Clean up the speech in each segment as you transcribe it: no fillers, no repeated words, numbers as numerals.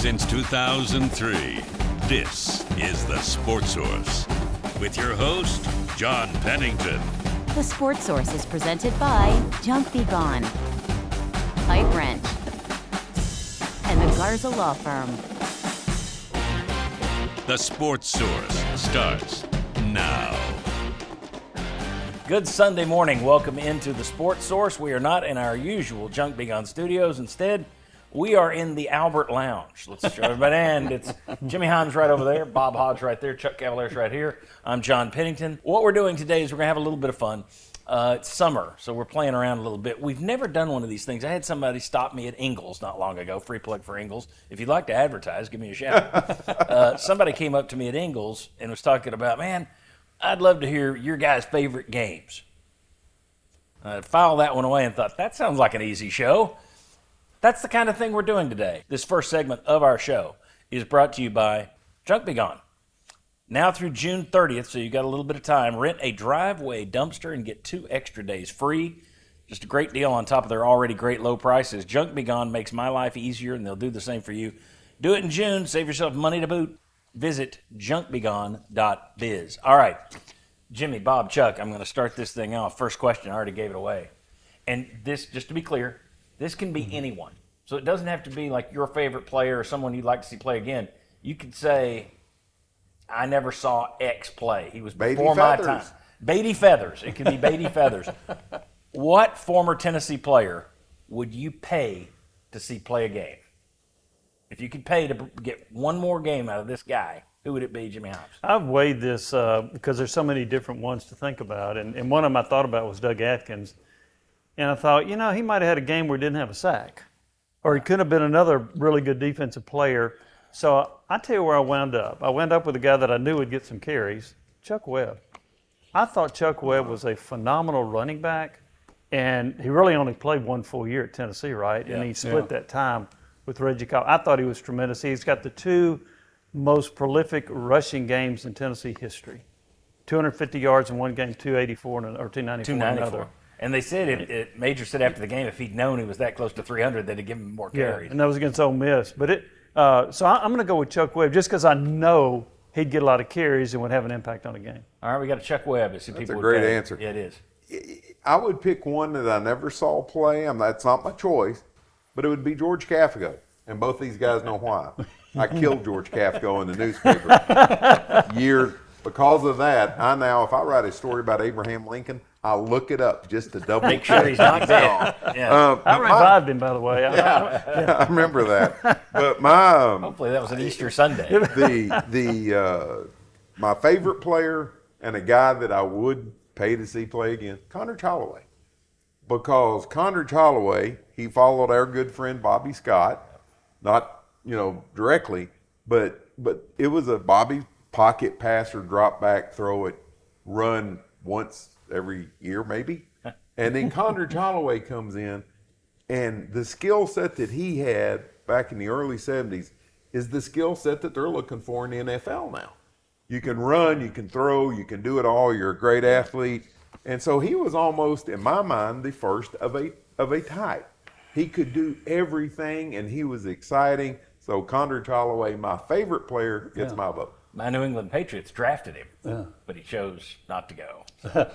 Since 2003, this is The Sports Source with your host, John Pennington. The Sports Source is presented by Junk Be Gone, Pipe Wrench, and the Garza Law Firm. The Sports Source starts now. Good Sunday morning. Welcome into the Sports Source. We are not in our usual Junk Be Gone studios. Instead, we are in the Albert Lounge. Let's show everybody. And it's Jimmy Himes right over there, Bob Hodge right there, Chuck Cavalier's right here. I'm John Pennington. What we're doing today is we're going to have a little bit of fun. It's summer, so we're playing around a little bit. We've never done one of these things. I had somebody stop me at Ingles not long ago, free plug for Ingles. If you'd like to advertise, give me a shout. Somebody came up to me at Ingles and was talking about, man, I'd love to hear your guys' favorite games. I filed that one away and thought, that sounds like an easy show. That's the kind of thing we're doing today. This first segment of our show is brought to you by Junk Be Gone. Now through June 30th, so you got a little bit of time, rent a driveway dumpster and get 2 extra days free. Just a great deal on top of their already great low prices. Junk Be Gone makes my life easier, and they'll do the same for you. Do it in June. Save yourself money to boot. Visit junkbegone.biz. All right, Jimmy, Bob, Chuck, I'm going to start this thing off. First question, I already gave it away. And this, just to be clear, this can be anyone. So it doesn't have to be like your favorite player or someone you'd like to see play again. You could say, I never saw X play. He was before my time. Beatty Feathers. It can be Beatty Feathers. What former Tennessee player would you pay to see play a game? If you could pay to get one more game out of this guy, who would it be, Jimmy Himes? I've weighed this because there's so many different ones to think about. And one of them I thought about was Doug Atkins. And I thought, he might have had a game where he didn't have a sack. Or he could have been another really good defensive player. So I tell you where I wound up. I wound up with a guy that I knew would get some carries, Chuck Webb. I thought Chuck Webb was a phenomenal running back. And he really only played 1 full year at Tennessee, right? Yeah. And he split that time with Reggie White. I thought he was tremendous. He's got the 2 most prolific rushing games in Tennessee history. 250 yards in one game, 284 or 294 in another. And they said, Major said after the game, if he'd known he was that close to 300, they'd have given him more carries. Yeah, and that was against Ole Miss. But so I'm going to go with Chuck Webb just because I know he'd get a lot of carries and would have an impact on the game. All right, we got a Chuck Webb. That's a great answer. Yeah, it is. I would pick one that I never saw play. That's not my choice, but it would be George Cafego. And both these guys know why. I killed George Cafego in the newspaper. Because of that, if I write a story about Abraham Lincoln, I'll look it up just to double make sure he's not dead. Yeah. I revived him, by the way. I remember that. But hopefully that was an Easter Sunday. My favorite player and a guy that I would pay to see play again, Condredge Holloway. Because Condredge Holloway, he followed our good friend Bobby Scott, not directly, but it was a Bobby pocket passer, drop back, throw it, run once every year maybe. And then Condredge Holloway comes in, and the skill set that he had back in the early 70s is the skill set that they're looking for in the NFL now. You can run, you can throw, you can do it all, you're a great athlete. And so he was almost, in my mind, the first of a type. He could do everything, and he was exciting. So Condredge Holloway, my favorite player, gets my vote. My New England Patriots drafted him, but he chose not to go.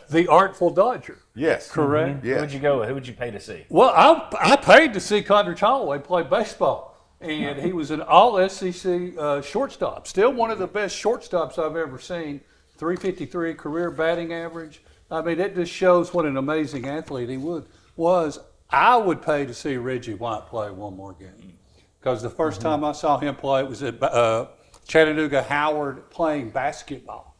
The Artful Dodger. Yes. Correct. Mm-hmm. Yes. Who would you go with? Who would you pay to see? Well, I paid to see Condredge Holloway play baseball, and he was an all-SEC shortstop. Still one of the best shortstops I've ever seen. 353 career batting average. I mean, it just shows what an amazing athlete he was. I would pay to see Reggie White play one more game, because the first time I saw him play, it was at Chattanooga Howard playing basketball.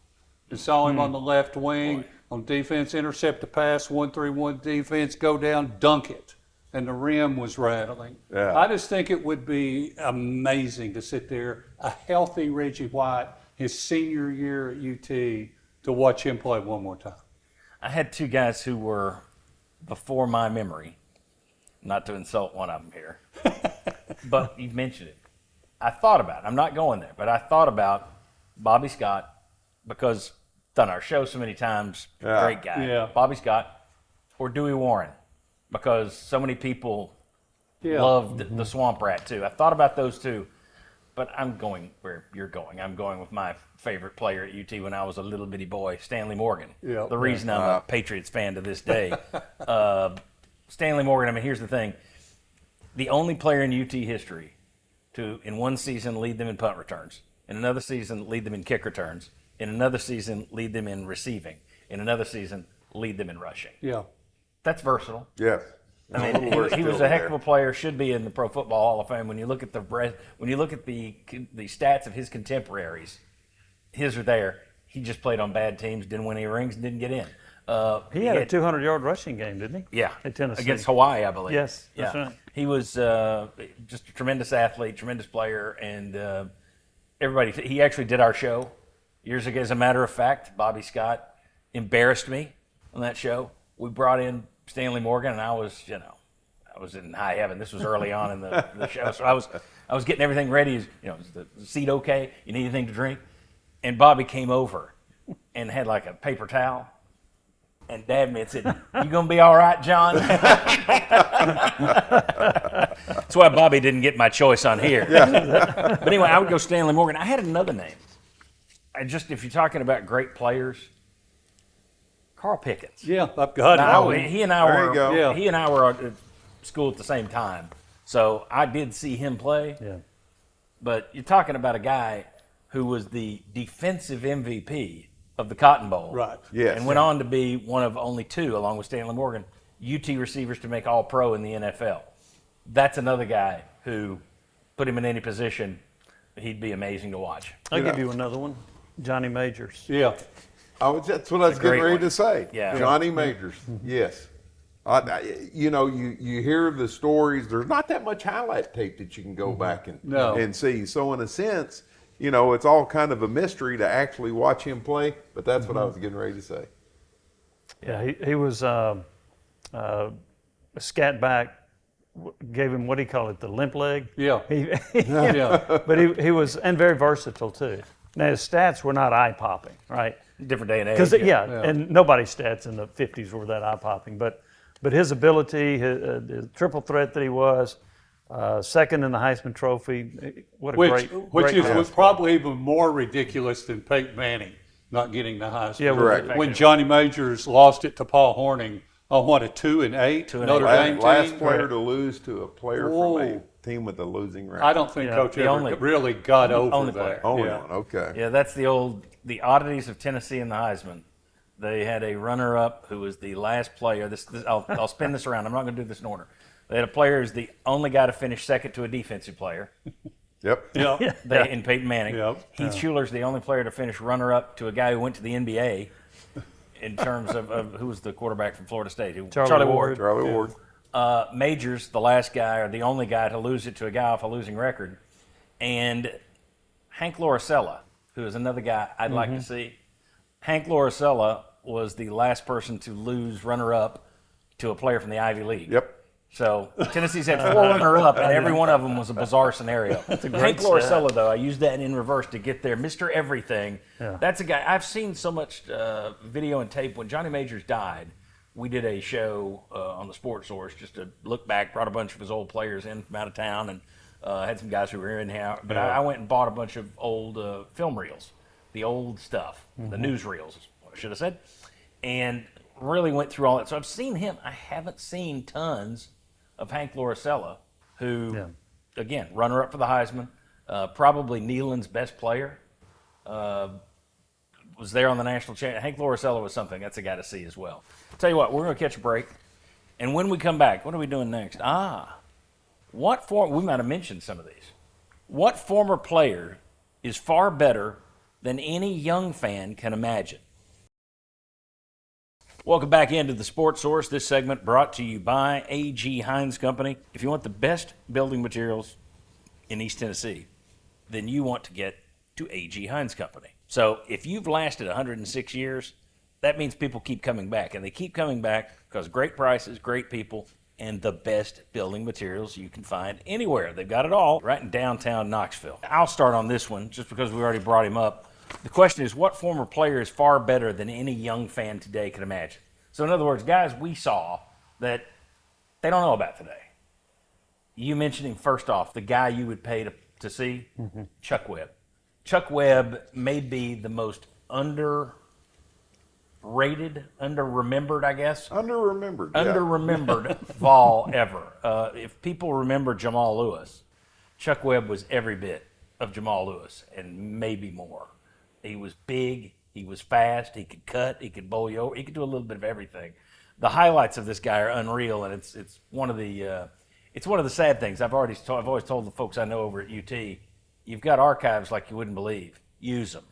And saw him on the left wing on defense, intercept a pass, 1-3-1 defense, go down, dunk it. And the rim was rattling. Yeah. I just think it would be amazing to sit there, a healthy Reggie White, his senior year at UT, to watch him play one more time. I had 2 guys who were before my memory, not to insult one of them here, but you've mentioned it. I thought about it. I'm not going there, but I thought about Bobby Scott because done our show so many times, great guy. Yeah. Bobby Scott or Dewey Warren because so many people loved the Swamp Rat too. I thought about those 2. but I'm going where you're going. I'm going with my favorite player at UT when I was a little bitty boy, Stanley Morgan. Yeah. The reason I'm a Patriots fan to this day. Stanley Morgan, I mean, here's the thing. The only player in UT history to, in one season, lead them in punt returns, in another season, lead them in kick returns, in another season, lead them in receiving, in another season, lead them in rushing. Yeah. That's versatile. Yes. I mean, he was a heck of a player. Should be in the Pro Football Hall of Fame. When you look at the stats of his contemporaries, his are there. He just played on bad teams, didn't win any rings, and didn't get in. He had a 200-yard rushing game, didn't he? Yeah, at Tennessee against Hawaii, I believe. Yes, that's yeah. right. He was just a tremendous athlete, tremendous player, and everybody. He actually did our show years ago. As a matter of fact, Bobby Scott embarrassed me on that show. We brought in Stanley Morgan, and I was in high heaven. This was early on in the show, so I was getting everything ready. Is the seat okay? You need anything to drink? And Bobby came over and had like a paper towel and dabbed me and said, "You gonna be all right, John?" That's why Bobby didn't get my choice on here. Yeah. But anyway, I would go Stanley Morgan. I had another name. If you're talking about great players, Carl Pickens. Yeah, I've got Now, it. he and I were at school at the same time, so I did see him play. Yeah. But you're talking about a guy who was the defensive MVP of the Cotton Bowl, Right. Yes. and went on to be one of only two, along with Stanley Morgan, UT receivers to make All-Pro in the NFL. That's another guy who, put him in any position, he'd be amazing to watch. I'll give you another one, Johnny Majors. Yeah. That's what I was getting ready to say. Yeah. Johnny Majors. Yes. You hear the stories. There's not that much highlight tape that you can go back and see. So in a sense, it's all kind of a mystery to actually watch him play. But that's what I was getting ready to say. Yeah, he was a scat back. Gave him, what do you call it, the limp leg? Yeah. Yeah. But he was, and very versatile too. Now his stats were not eye popping, right? Different day and age. Because and nobody's stats in the 50s were that eye popping. But his ability, his triple threat that he was, second in the Heisman Trophy. What a Which great was probably even more ridiculous than Peyton Manning not getting the Heisman. Yeah, correct. When Johnny Majors lost it to Paul Hornung on what, a 2-8 Notre Dame Last team? player to lose to a player from a team with a losing record. I don't think Coach ever really got over that. Only Yeah. one. Okay. Yeah, that's the oddities of Tennessee and the Heisman. They had a runner-up who was the last player. I'll spin this around. I'm not going to do this in order. They had a player who's the only guy to finish second to a defensive player. Yep. Yeah. In Peyton Manning. Yep. Heath Shuler's the only player to finish runner-up to a guy who went to the NBA in terms of who was the quarterback from Florida State? Charlie Ward. Charlie Ward. Majors, the last guy or the only guy to lose it to a guy off a losing record. And Hank Loricella, who is another guy I'd like to see. Hank Loricella was the last person to lose runner-up to a player from the Ivy League. Yep. So Tennessee's had 4 runner-up, and every one of them was a bizarre scenario. Hank Loricella, though, I used that in reverse to get there. Mr. Everything. Yeah. That's a guy. I've seen so much video and tape. When Johnny Majors died, we did a show on the Sports Source just to look back, brought a bunch of his old players in from out of town, and had some guys who were in here. But I went and bought a bunch of old film reels, the old stuff, the news reels, I should have said, and really went through all that. So I've seen him. I haven't seen tons of Hank Loricella, who, again, runner-up for the Heisman, probably Neyland's best player, was there on the national championship. Hank Loricella was something. That's a guy to see as well. Tell you what, we're going to catch a break, and when we come back, what are we doing next? We might have mentioned some of these. What former player is far better than any young fan can imagine? Welcome back into the Sports Source. This segment brought to you by A.G. Hines Company. If you want the best building materials in East Tennessee, then you want to get to A.G. Hines Company. So if you've lasted 106 years, that means people keep coming back. And they keep coming back because great prices, great people, and the best building materials you can find anywhere. They've got it all right in downtown Knoxville. I'll start on this one just because we already brought him up. The question is, what former player is far better than any young fan today can imagine? So in other words, guys we saw that they don't know about today. You mentioned him first off, the guy you would pay to see? Chuck Webb. Chuck Webb may be the most underrated, under-remembered, I guess. Under-remembered. Under-remembered Vol ever. If people remember Jamal Lewis, Chuck Webb was every bit of Jamal Lewis and maybe more. He was big. He was fast. He could cut. He could bowl you over. He could do a little bit of everything. The highlights of this guy are unreal, and it's one of the sad things. I've always told the folks I know over at UT, you've got archives like you wouldn't believe. Use them.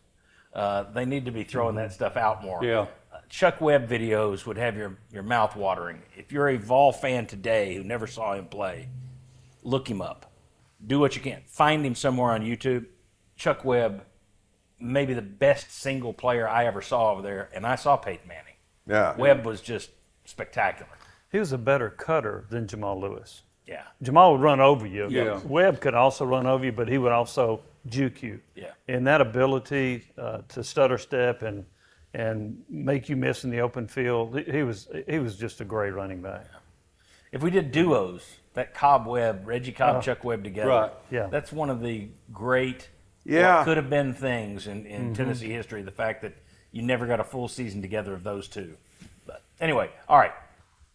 They need to be throwing that stuff out more. Yeah. Chuck Webb videos would have your mouth watering. If you're a Vol fan today who never saw him play, look him up. Do what you can. Find him somewhere on YouTube. Chuck Webb, maybe the best single player I ever saw over there, and I saw Peyton Manning. Yeah. Webb was just spectacular. He was a better cutter than Jamal Lewis. Yeah. Jamal would run over you. Yeah. Webb could also run over you, but he would also juke you. Yeah. And that ability to stutter step and make you miss in the open field, he was just a great running back. If we did duos, that Reggie Cobb, Chuck Webb together, Right. Yeah. that's one of the great Yeah. could have been things in Tennessee history, the fact that you never got a full season together of those two. But anyway, all right.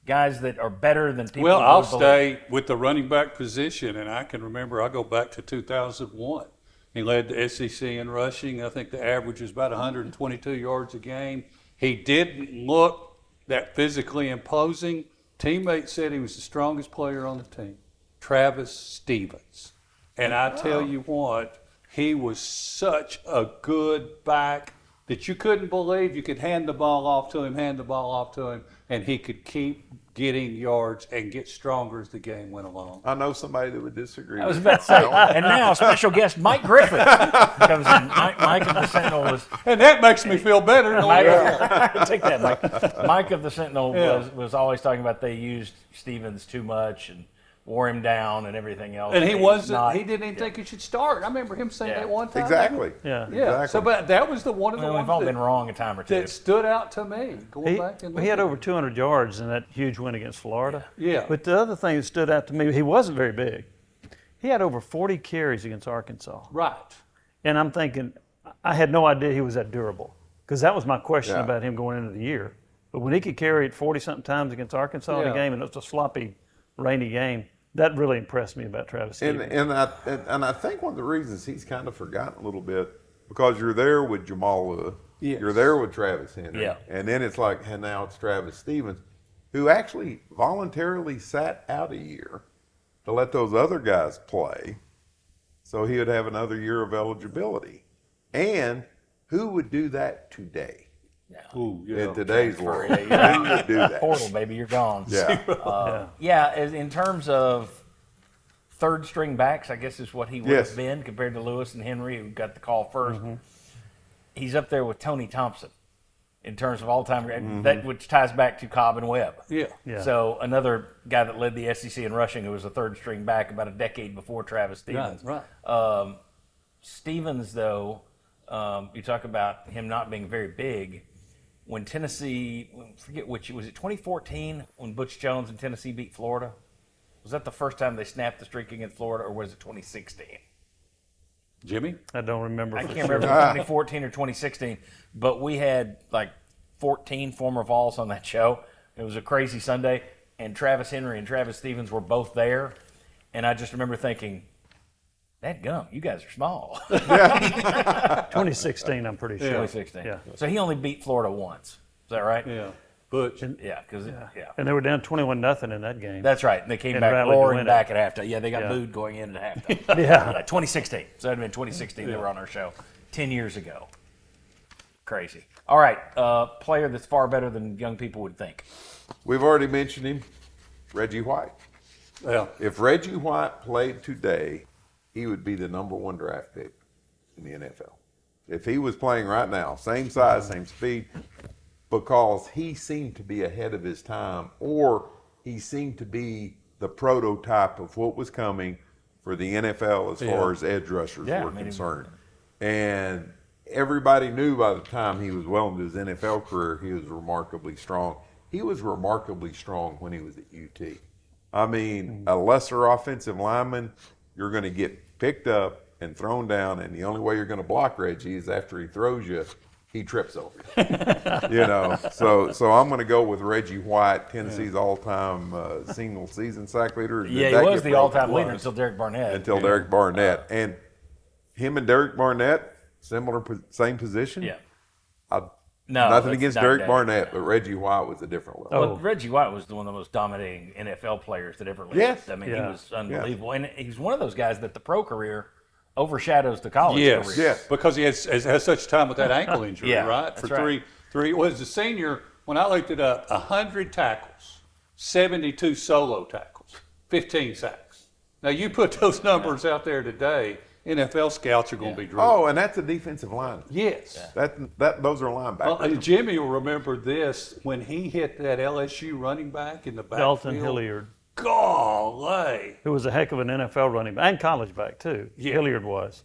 Guys that are better than people. Well, I'll would believe. stay with the running back position, and I can remember I go back to 2001. He led the SEC in rushing. I think the average was about 122 yards a game. He didn't look that physically imposing. Teammates said he was the strongest player on the team, Travis Stevens. And I tell you what, he was such a good back that you couldn't believe. You could hand the ball off to him, and he could keep getting yards and get stronger as the game went along. I know somebody that would disagree. I was with about to say, and now special guest Mike Griffith comes in. Mike of the Sentinel was. And that makes me feel better. Take that, Mike. Mike of the Sentinel Yeah. was always talking about they used Stevens too much and wore him down and everything else. And he not- he didn't even think he should start. I remember him saying Yeah. that one time. Exactly. Yeah. Yeah. Exactly. So, but that was one of the Well, ones we've all that, been wrong a time or two. that stood out to me. Going back and He had looking. over 200 yards in that huge win against Florida. Yeah. But the other thing that stood out to me, he wasn't very big. He had over 40 carries against Arkansas. Right. And I'm thinking, I had no idea he was that durable, because that was my question Yeah. about him going into the year. But when he could carry it 40-something times against Arkansas in Yeah. a game, and it was a sloppy, rainy game, that really impressed me about Travis And Stevens. I think one of the reasons he's kind of forgotten a little bit, because you're there with Jamal Lewis, Yes. you're there with Travis Henry, Yeah. and then it's like, and now it's Travis Stevens, who actually voluntarily sat out a year to let those other guys play, so he would have another year of eligibility. And who would do that today? Ooh, In today's world, Yeah, yeah. who would do that? Portal, baby, you're gone. Yeah. Yeah, in terms of third string backs, I guess is what he would Yes. have been compared to Lewis and Henry, who got the call 1st. He's up there with Tony Thompson in terms of all-time, that which ties back to Cobb and Webb. Yeah. Yeah. So another guy that led the SEC in rushing, who was a third string back about a decade before Travis Stevens. Right. Stevens, though, you talk about him not being very big. When Tennessee, forget which, was it 2014 when Butch Jones and Tennessee beat Florida? Was that the first time they snapped the streak against Florida, or was it 2016? Jimmy? I don't remember. I for can't sure. remember if it was 2014 or 2016, but we had like 14 former Vols on that show. It was a crazy Sunday, and Travis Henry and Travis Stevens were both there, and I just remember thinking, that gum, you guys are small. 2016, I'm pretty sure. 2016. Yeah. So he only beat Florida once. Is that right? Yeah. Butch. Yeah, because And they were down 21-0 in that game. That's right. And they came And back rallied to roaring win it. back at halftime. Yeah, they got Yeah. booed going in at halftime. Yeah. 2016. So that would have been 2016. They were on our show 10 years ago. Crazy. All right. Player that's far better than young people would think. We've already mentioned him, Reggie White. Yeah. If Reggie White played today, he would be the #1 draft pick in the NFL. If he was playing right now, same size, same speed, because he seemed to be ahead of his time, or he seemed to be the prototype of what was coming for the NFL as far as edge rushers were concerned. And everybody knew by the time he was well into his NFL career, he was remarkably strong. He was remarkably strong when he was at UT. I mean, a lesser offensive lineman, you're going to get picked up, and thrown down, and the only way you're going to block Reggie is after he throws you, he trips over you. So I'm going to go with Reggie White, Tennessee's all-time single season sack leader. Yeah, he was the all-time leader until Derek Barnett. Derek Barnett. And him and Derek Barnett, same position. Yeah. Nothing against Derek Barnett, but Reggie White was a different level. Well, Reggie White was one of the most dominating NFL players that ever lived. Yes. I mean, he was unbelievable. And he's one of those guys that the pro career overshadows the college career. Yes. Because he has such time with that ankle injury, right? That's For three was the senior, when I looked it up, 100 tackles, 72 solo tackles, 15 sacks. Now, you put those numbers out there today, NFL scouts are going to be drunk. Oh, and that's a defensive line. Yes. Those are linebackers. Well, Jimmy will remember this when he hit that LSU running back in the backfield. Dalton Hilliard, Golly. who was a heck of an NFL running back and college back too. Yeah. Hilliard was.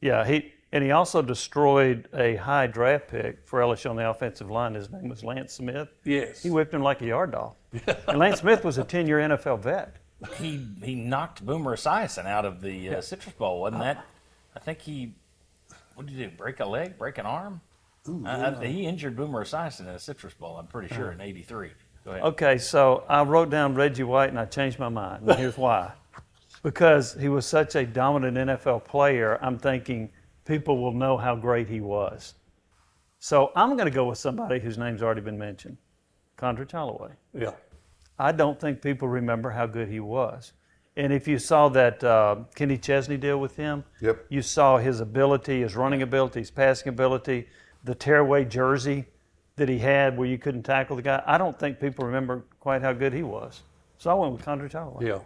Yeah, he also destroyed a high draft pick for LSU on the offensive line. His name was Lance Smith. Yes. He whipped him like a yard dog. And Lance Smith was a 10-year NFL vet. He knocked Boomer Esiason out of the Citrus Bowl, wasn't that? I think what did he do? Break a leg? Break an arm? He injured Boomer Esiason in a Citrus Bowl, I'm pretty sure, in '83. Go ahead. Okay, so I wrote down Reggie White and I changed my mind. And here's why. Because he was such a dominant NFL player, I'm thinking people will know how great he was. So I'm going to go with somebody whose name's already been mentioned, Condrich Holloway. Yeah. I don't think people remember how good he was. And if you saw that Kenny Chesney deal with him, Yep. you saw his ability, his running ability, his passing ability, the tearaway jersey that he had where you couldn't tackle the guy. I don't think people remember quite how good he was. So I went with Condrich Holloway. Yeah.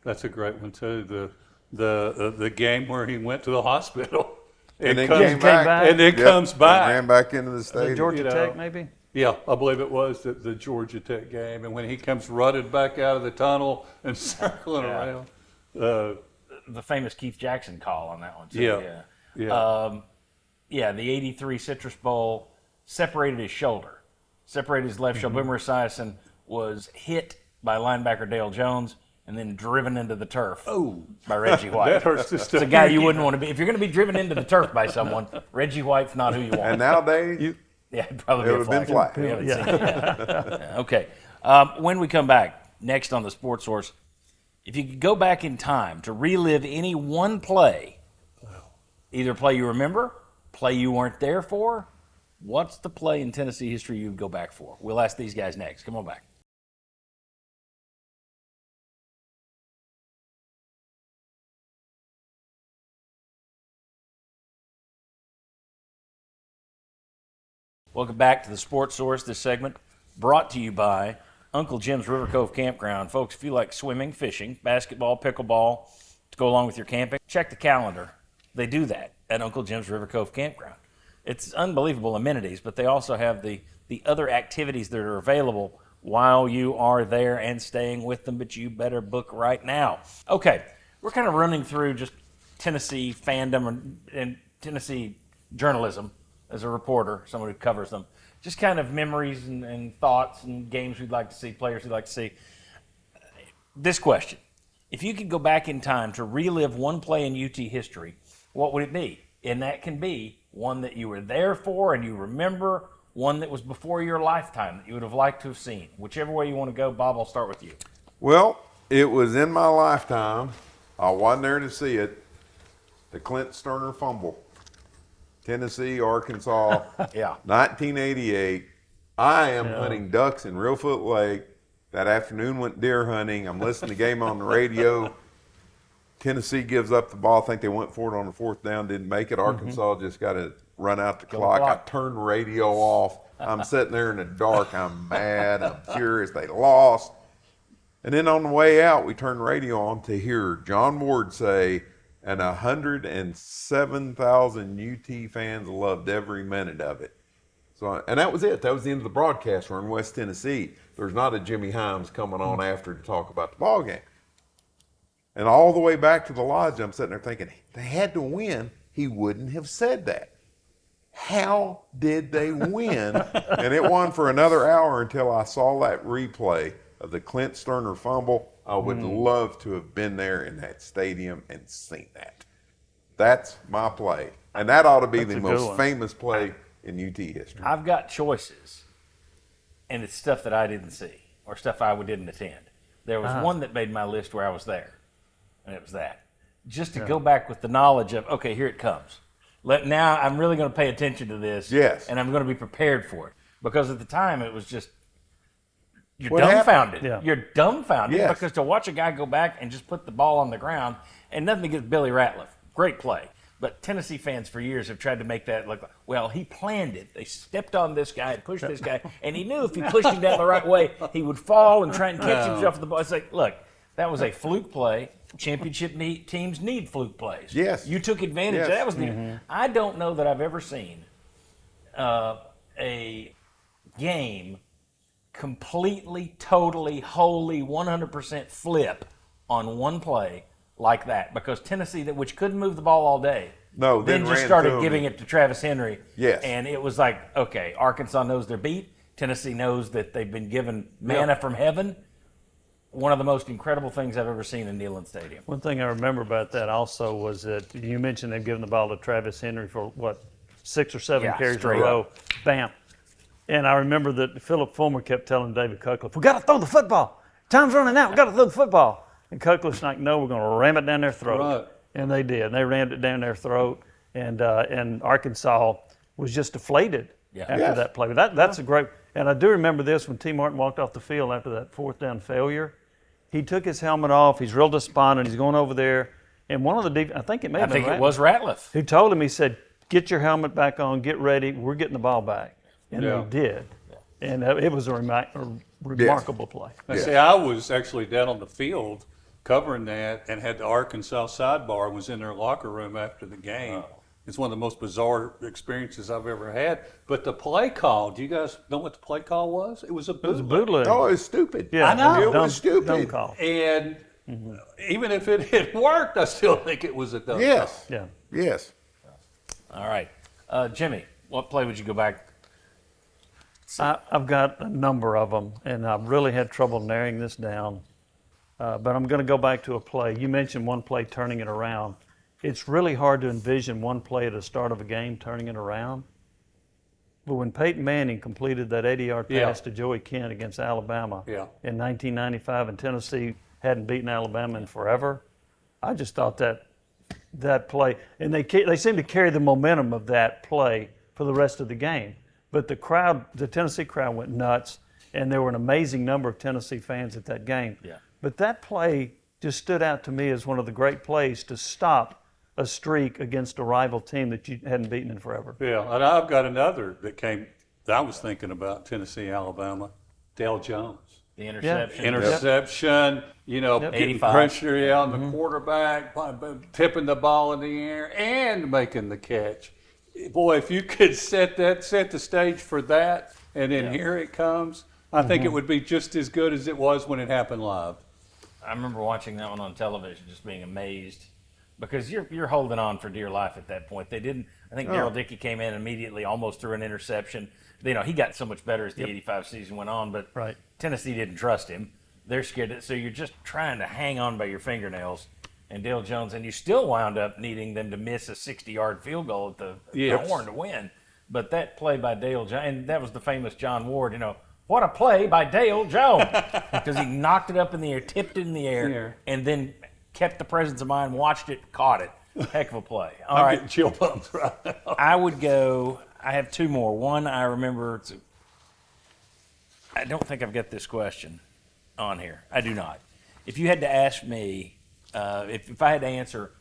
That's a great one, too. The game where he went to the hospital. And then came back. And then comes back. And ran back into the The stadium. Georgia You Tech, know. maybe? Yeah, I believe it was the Georgia Tech game. And when he comes running back out of the tunnel and circling around. The famous Keith Jackson call on that one, too. Yeah. The '83 Citrus Bowl separated his shoulder, separated his left shoulder. Boomer Esiason was hit by linebacker Dale Jones and then driven into the turf by Reggie White. That hurts just It's a guy you wouldn't want to be. If you're going to be driven into the turf by someone, Reggie White's not who you want. And nowadays, It'd probably it be a would have been flag. flat. We haven't seen it yet. Okay. When we come back, next on the Sports Source, if you could go back in time to relive any one play, either play you remember, play you weren't there for, what's the play in Tennessee history you'd go back for? We'll ask these guys next. Come on back. Welcome back to the Sports Source. This segment brought to you by Uncle Jim's River Cove Campground. Folks, if you like swimming, fishing, basketball, pickleball to go along with your camping, check the calendar. They do that at Uncle Jim's River Cove Campground. It's unbelievable amenities, but they also have the other activities that are available while you are there and staying with them, but you better book right now. Okay, we're kind of running through just Tennessee fandom and Tennessee journalism as a reporter, someone who covers them. Just kind of memories and thoughts and games we'd like to see, players we'd like to see. This question, if you could go back in time to relive one play in UT history, what would it be? And that can be one that you were there for and you remember, one that was before your lifetime that you would have liked to have seen. Whichever way you want to go, Bob, I'll start with you. Well, it was in my lifetime. I wasn't there to see it. The Clint Sterner fumble. Tennessee, Arkansas, 1988. I am hunting ducks in Reelfoot Lake. That afternoon went deer hunting. I'm listening to the game on the radio. Tennessee gives up the ball. I think they went for it on the fourth down, didn't make it. Arkansas just got to run out the clock. I turned the radio off. I'm sitting there in the dark. I'm mad. I'm furious. They lost. And then on the way out, we turned the radio on to hear John Ward say, and 107,000 UT fans loved every minute of it. So, and that was it. That was the end of the broadcast. We're in West Tennessee. There's not a Jimmy Himes coming on after to talk about the ball game. And all the way back to the lodge, I'm sitting there thinking, they had to win. He wouldn't have said that. How did they win? And it won for another hour until I saw that replay of the Clint Sterner fumble. I would love to have been there in that stadium and seen that. That's my play. And that ought to be That's the a good most one. famous play in UT history. I've got choices, and it's stuff that I didn't see or stuff I didn't attend. There was one that made my list where I was there, and it was that. Just to go back with the knowledge of, okay, here it comes. Now I'm really going to pay attention to this, Yes. and I'm going to be prepared for it. Because at the time it was just, you're What dumbfounded. happened? Yeah. You're dumbfounded Yes. because to watch a guy go back and just put the ball on the ground, and nothing against Billy Ratliff, great play. But Tennessee fans for years have tried to make that look like, well, he planned it. They stepped on this guy and pushed this guy, and he knew if he pushed him down the right way, he would fall and try and catch himself with the ball. It's like, look, that was a fluke play. Championship teams need fluke plays. Yes. You took advantage. Yes. That was the. I don't know that I've ever seen a game completely, totally, wholly, 100% flip on one play like that, because Tennessee, which couldn't move the ball all day, No, then then just ran started through giving him. it to Travis Henry. Yes. And it was like, okay, Arkansas knows they're beat. Tennessee knows that they've been given manna from heaven. One of the most incredible things I've ever seen in Neyland Stadium. One thing I remember about that also was that you mentioned they've given the ball to Travis Henry for, 6 or 7 Yeah, carries in a straight row. Bam. And I remember that Philip Fulmer kept telling David Cutcliffe, we got to throw the football. Time's running out. We got to throw the football. And Cutcliffe's like, no, we're going to ram it down their throat. Right. And they did. They rammed it down their throat. And Arkansas was just deflated after Yes. that play. But that's a great – and I do remember this when T. Martin walked off the field after that 4th down failure. He took his helmet off. He's real despondent. He's going over there. And one of the I think it may I have been think it Ratliff, was Ratliff. who told him, he said, get your helmet back on, get ready, we're getting the ball back. And Yeah. they did. And it was a remarkable play. Now, see, I was actually down on the field covering that and had the Arkansas sidebar and was in their locker room after the game. It's one of the most bizarre experiences I've ever had. But the play call, do you guys know what the play call was? It was a It was a bootleg. bootleg. Oh, it was stupid. Yeah, I know. It was stupid. Dumb call. And even if it had worked, I still think it was a dumb Yes. Yeah. Yes. All right. Jimmy, what play would you go back? I've got a number of them, and I've really had trouble narrowing this down. But I'm going to go back to a play. You mentioned one play turning it around. It's really hard to envision one play at the start of a game turning it around. But when Peyton Manning completed that 80-yard pass Yeah. to Joey Kent against Alabama Yeah. in 1995, and Tennessee hadn't beaten Alabama in forever, I just thought that play, and they seemed to carry the momentum of that play for the rest of the game. But the Tennessee crowd went nuts, and there were an amazing number of Tennessee fans at that game. Yeah. But that play just stood out to me as one of the great plays to stop a streak against a rival team that you hadn't beaten in forever. Yeah, and I've got another that I was thinking about, Tennessee, Alabama, Dale Jones. The interception. Interception, getting 85. pressure out on the quarterback, tipping the ball in the air, and making the catch. Boy, if you could set the stage for that, and then here it comes, I think it would be just as good as it was when it happened live. I remember watching that one on television, just being amazed, because you're holding on for dear life at that point. They didn't. I think Darryl Dickey came in immediately, almost threw an interception. He got so much better as the '85 season went on, but Right. Tennessee didn't trust him. They're scared, so you're just trying to hang on by your fingernails. And Dale Jones, and you still wound up needing them to miss a 60-yard field goal at the Horn to win. But that play by Dale Jones, and that was the famous John Ward, what a play by Dale Jones, because he knocked it up in the air, tipped it in the air, and then kept the presence of mind, watched it, caught it. Heck of a play. All I'm right. getting chill bumps right now. I would go, I have two more. One, I remember, I don't think I've got this question on here. I do not. If you had to ask me, if I had to answer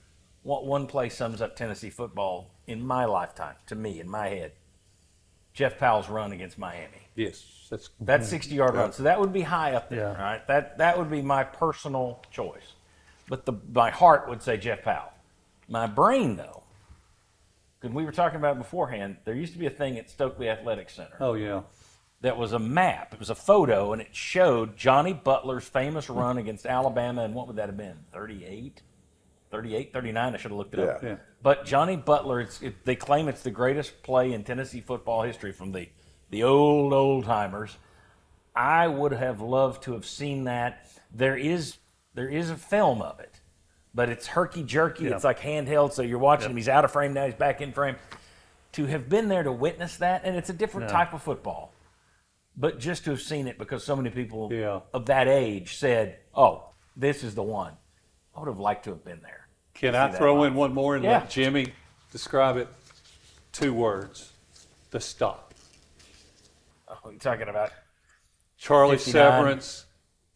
what one play sums up Tennessee football in my lifetime, to me, in my head, Jeff Powell's run against Miami. Yes, that's That 60-yard run. So that would be high up there, Yeah. right? That would be my personal choice. But my heart would say Jeff Powell. My brain, though, because we were talking about it beforehand, there used to be a thing at Stokely Athletic Center oh yeah. that was a map. It was a photo, and it showed Johnny Butler's famous run against Alabama, and what would that have been, 38? 38, 39? I should have looked it up. Yeah. But Johnny Butler, they claim it's the greatest play in Tennessee football history from the old timers. I would have loved to have seen that. There is a film of it, but it's herky-jerky. Yeah. It's like handheld, so you're watching him. He's out of frame now. He's back in frame. To have been there to witness that, and it's a different type of football, but just to have seen it because so many people of that age said, oh, this is the one. I would have liked to have been there. Can I throw in one more and Yeah. let Jimmy describe it? 2 words. The stop. Oh, you're talking about Charlie 59.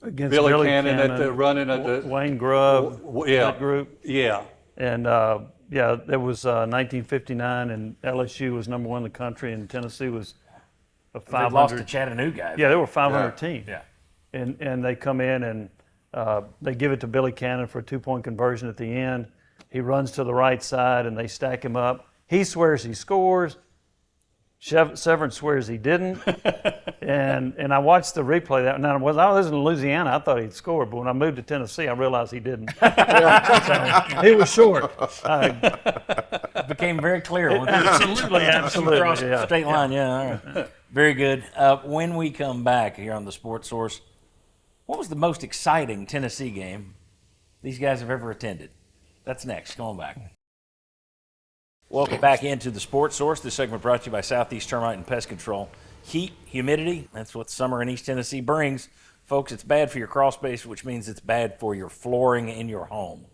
Against Billy Cannon at the running at the Wayne Grubb, yeah. that group. Yeah. And, there was 1959, and LSU was number 1 in the country, and Tennessee was a They 500. lost to Chattanooga. Yeah, they were a 500 team. Yeah. And they come in and they give it to Billy Cannon for a 2-point conversion at the end. He runs to the right side, and they stack him up. He swears he scores. Severance swears he didn't. and I watched the replay of that. Now, when I was in Louisiana, I thought he'd scored, but when I moved to Tennessee, I realized he didn't. So, he was short. It became very clear. Absolutely. Across the Yeah. state line, all right. Very good. When we come back here on the Sports Source, what was the most exciting Tennessee game these guys have ever attended? That's next. Come on back. Welcome back into the Sports Source. This segment brought to you by Southeast Termite and Pest Control. Heat, humidity, that's what summer in East Tennessee brings. Folks, it's bad for your crawl space, which means it's bad for your flooring in your home.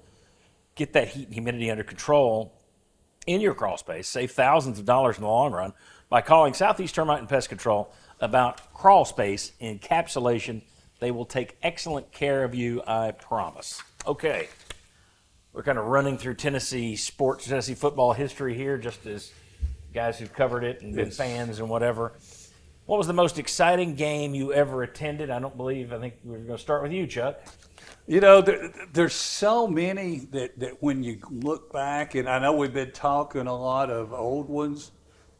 Get that heat and humidity under control in your crawl space. Save thousands of dollars in the long run by calling Southeast Termite and Pest Control about crawl space encapsulation. They will take excellent care of you, I promise. Okay. We're kind of running through Tennessee football history here, just as guys who've covered it and been fans and whatever. What was the most exciting game you ever attended? I think we're going to start with you, Chuck. You know, there's so many that when you look back, and I know we've been talking a lot of old ones,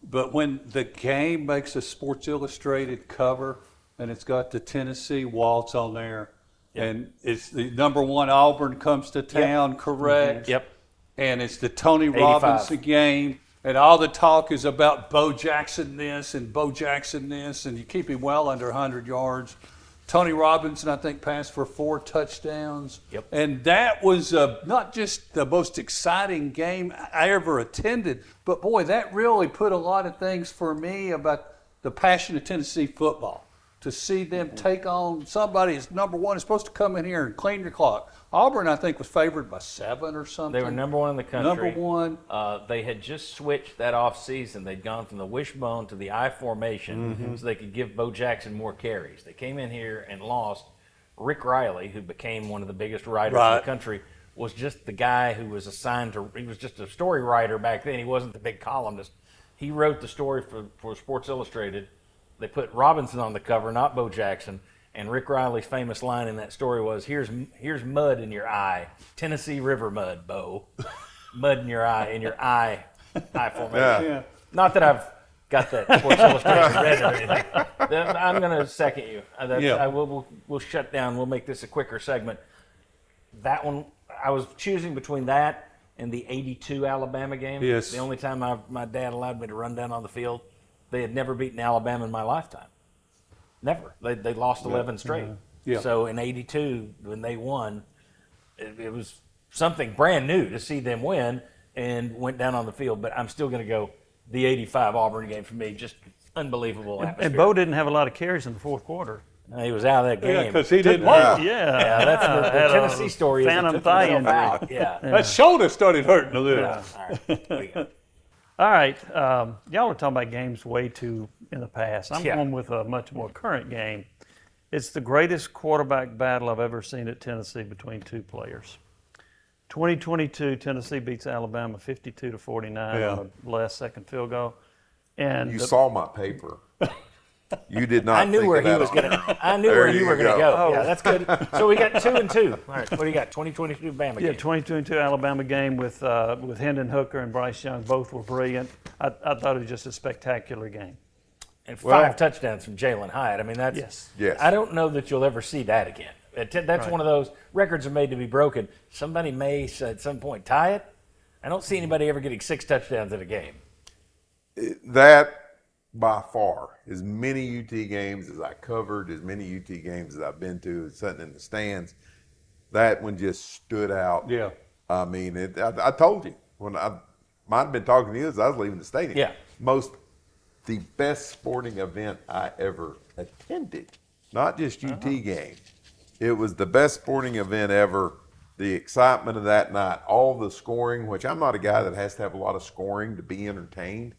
but when the game makes a Sports Illustrated cover and it's got the Tennessee Waltz on there, and it's the number 1 Auburn comes to town, correct? Yep. And it's the Tony 85. Robinson game, and all the talk is about Bo Jackson this and Bo Jackson this, and you keep him well under 100 yards. Tony Robinson, I think, passed for 4 touchdowns. Yep. And that was not just the most exciting game I ever attended, but boy, that really put a lot of things for me about the passion of Tennessee football. To see them take on somebody who's number 1 is supposed to come in here and clean your clock. Auburn, I think, was favored by 7 or something. They were number 1 in the country. Number 1. They had just switched that off season. They'd gone from the wishbone to the I formation so they could give Bo Jackson more carries. They came in here and lost. Rick Riley, who became one of the biggest writers in the country, was just the guy who was assigned to – he was just a story writer back then. He wasn't the big columnist. He wrote the story for Sports Illustrated. They put Robinson on the cover, not Bo Jackson. And Rick Riley's famous line in that story was, here's mud in your eye. Tennessee River mud, Bo. Mud in your eye formation. Yeah. Not that I've got that Sports Illustrated read or anything. I'm going to second you. We'll shut down. We'll make this a quicker segment. That one, I was choosing between that and the 82 Alabama game. Yes. The only time my dad allowed me to run down on the field. They had never beaten Alabama in my lifetime. Never. They lost 11 straight. Yeah. So in 82, when they won, it was something brand new to see them win and went down on the field. But I'm still going to go the 85 Auburn game for me. Just unbelievable atmosphere. And Bo didn't have a lot of carries in the 4th quarter. He was out of that game. Yeah, because he didn't. Yeah, that's the Tennessee story. Phantom thigh injury. Out. Yeah. That shoulder started hurting a little. Yeah. All right. There we go. All right, y'all are talking about games way too in the past. I'm Yeah. going with a much more current game. It's the greatest quarterback battle I've ever seen at Tennessee between 2 players. 2022, Tennessee beats Alabama 52-49 on a last-second field goal. And You saw my paper. You did not. I knew think where of he that was on going your to. own. I knew There where you were going to go. Oh. Yeah, that's good. So we got 2 and 2. All right, what do you got? 2022 Bama Yeah, game. 22 Alabama game with Hendon Hooker and Bryce Young. Both were brilliant. I thought it was just a spectacular game. And 5 touchdowns from Jalen Hyatt. I mean, that's. Yes. I don't know that you'll ever see that again. That's one of those records are made to be broken. Somebody may at some point tie it. I don't see anybody ever getting 6 touchdowns in a game. That, by far, as many UT games as I covered, as many UT games as I've been to, sitting in the stands, that one just stood out. Yeah. I mean, I told you when I might have been talking to you as I was leaving the stadium. Yeah. The best sporting event I ever attended, not just UT game. It was the best sporting event ever. The excitement of that night, all the scoring, which I'm not a guy that has to have a lot of scoring to be entertained.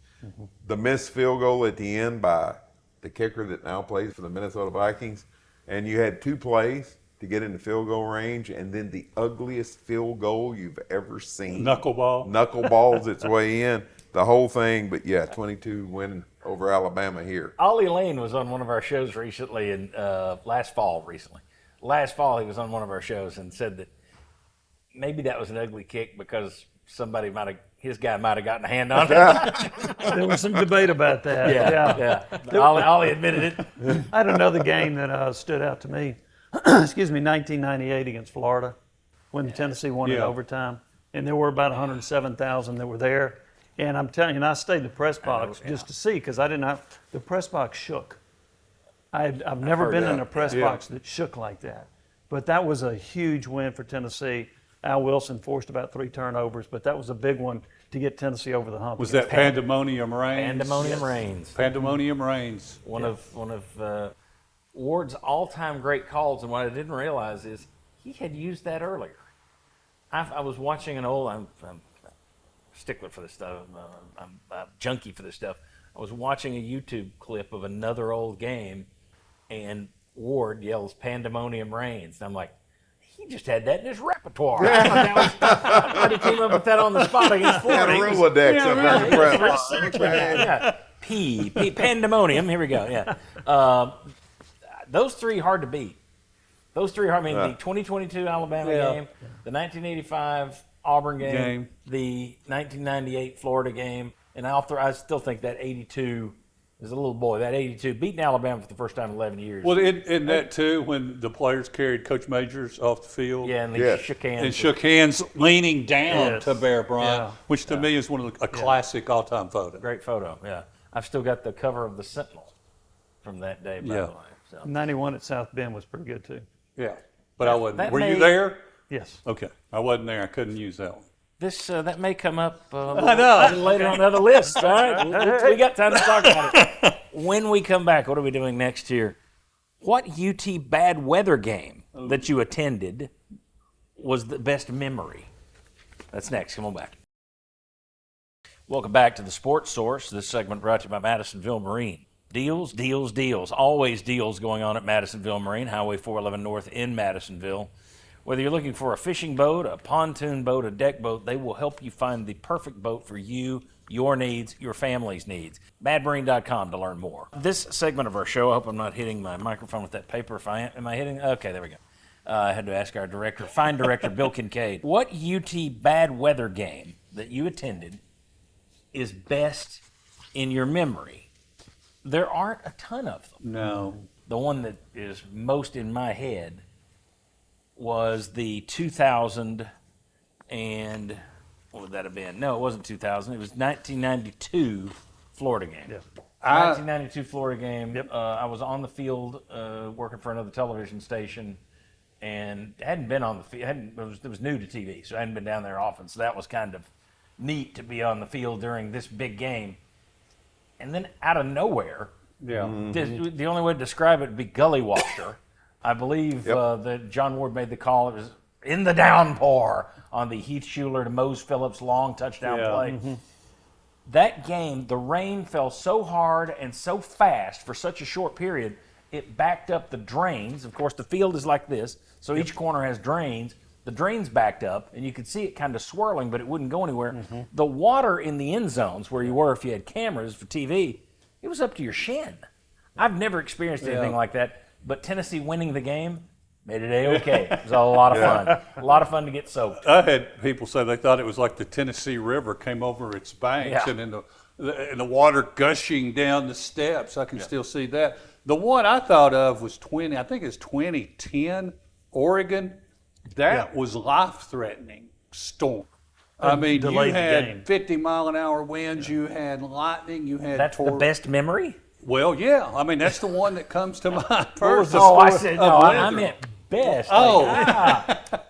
The missed field goal at the end by the kicker that now plays for the Minnesota Vikings, and you had 2 plays to get in the field goal range, and then the ugliest field goal you've ever seen. Knuckleballs its way in, the whole thing. But yeah, 22 winning over Alabama here. Ollie Lane was on one of our shows recently, and last fall, Last fall, he was on one of our shows and said that maybe that was an ugly kick because his guy might have gotten a hand on it. There was some debate about that. Yeah. Ollie admitted it. I had another game that stood out to me. 1998 against Florida, when Tennessee won in overtime, and there were about 107,000 that were there. And I'm telling you, and I stayed in the press box just to see because the press box shook. I've never been in a press box that shook like that. But that was a huge win for Tennessee. Al Wilson forced about 3 turnovers, but that was a big one to get Tennessee over the hump. Was that Pandemonium Reigns? Pandemonium Reigns. Pandemonium Reigns. One of Ward's all-time great calls, and what I didn't realize is he had used that earlier. I was watching an old. I'm a stickler for this stuff. I'm a junkie for this stuff. I was watching a YouTube clip of another old game, and Ward yells "Pandemonium Reigns," and I'm like, he just had that in his repertoire. I thought he came up with that on the spot against Florida. Rolodex up there. P, Pandemonium. Here we go. Yeah. Those 3 hard to beat. Those 3 hard. I mean, the 2022 Alabama game, the 1985 Auburn game, the 1998 Florida game, and I still think that 82 as a little boy, that 82 beating Alabama for the first time in 11 years. Well, in that too, when the players carried Coach Majors off the field. Yeah, and they shook hands. And shook hands leaning down to Bear Bryant, which to me is one of a classic all-time photo. Great photo, yeah. I've still got the cover of the Sentinel from that day, by the way. So. 91 at South Bend was pretty good too. Yeah, but I wasn't. Were you there? Yes. Okay, I wasn't there. I couldn't use that one. That may come up later on the other list. All right, we got time to talk about it. When we come back, what are we doing next here? What UT bad weather game that you attended was the best memory? That's next. Come on back. Welcome back to the Sports Source. This segment brought to you by Madisonville Marine. Deals, deals, deals. Always deals going on at Madisonville Marine, Highway 411 North in Madisonville. Whether you're looking for a fishing boat, a pontoon boat, a deck boat, they will help you find the perfect boat for you, your needs, your family's needs. Badmarine.com to learn more. This segment of our show, I hope I'm not hitting my microphone with that paper. If I am I hitting? Okay, there we go. I had to ask our fine director, Bill Kincaid. What UT bad weather game that you attended is best in your memory? There aren't a ton of them. No. The one that is most in my head was the 2000 and what would that have been? No, it wasn't 2000. It was 1992 Florida game. Yeah. 1992 Florida game. Yep. I was on the field working for another television station and hadn't been on the field. It was new to TV, so I hadn't been down there often. So that was kind of neat to be on the field during this big game. And then out of nowhere, the only way to describe it would be gully washer. I believe that John Ward made the call. It was in the downpour on the Heath Shuler to Mose Phillips long touchdown play. Mm-hmm. That game, the rain fell so hard and so fast for such a short period, it backed up the drains. Of course, the field is like this, so each corner has drains. The drains backed up, and you could see it kind of swirling, but it wouldn't go anywhere. Mm-hmm. The water in the end zones where you were if you had cameras for TV, it was up to your shin. I've never experienced anything like that, but Tennessee winning the game made it A-okay. It was a lot of fun. A lot of fun to get soaked. I had people say they thought it was like the Tennessee River came over its banks and in the water gushing down the steps. I can still see that. The one I thought of was 2010, Oregon. That was life-threatening storm. I mean, you had 50-mile-an-hour winds, you had lightning, you had That's the best memory? Well, yeah. I mean, that's the one that comes to mind first. I said, no, I meant best. Oh.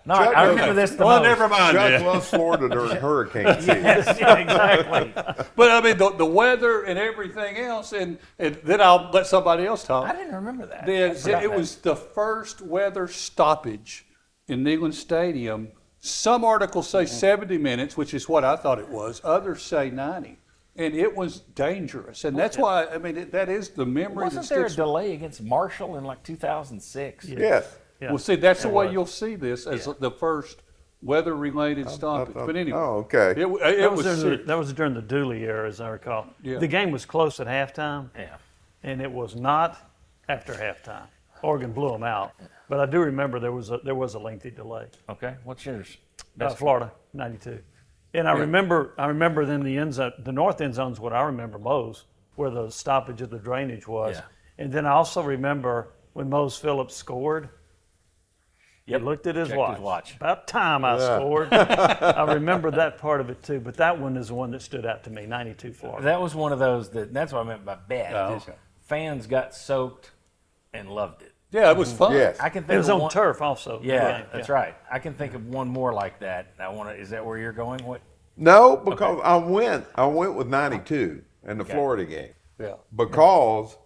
No, I remember this the most. never mind. Chuck loves Florida during hurricane season. Yes, yeah, exactly. But I mean, the weather and everything else, and then I'll let somebody else talk. I didn't remember that. It was the first weather stoppage in Neyland Stadium. Some articles say 70 minutes, which is what I thought it was. Others say 90. And it was dangerous. And that's why, I mean, that is the memory Wasn't that there a sticks. delay against Marshall in like 2006? Yes. Yeah. Well, see, that's the way you'll see this as the first weather-related stoppage. But anyway, Oh, okay. it was serious. That was during the Dooley era, as I recall. Yeah. The game was close at halftime, Yeah. and it was not after halftime. Oregon blew them out, but I do remember there was a lengthy delay. Okay. What's yours? Florida, 92. And I remember then the end zone, the north end zone is what I remember most, where the stoppage of the drainage was. Yeah. And then I also remember when Mose Phillips scored. He looked at his Checked watch. his watch. About time I scored. I remember that part of it too, but that one is the one that stood out to me, 92 Florida. That was one of those that's what I meant by bad. Oh, is okay. Fans got soaked and loved it. Yeah, it was fun. Yes. I can think It was of on one, turf also. Yeah, the game. that's right. I can think of one more like that. Is that where you're going? What? No, because I went with 92 in the Florida game. Yeah. Because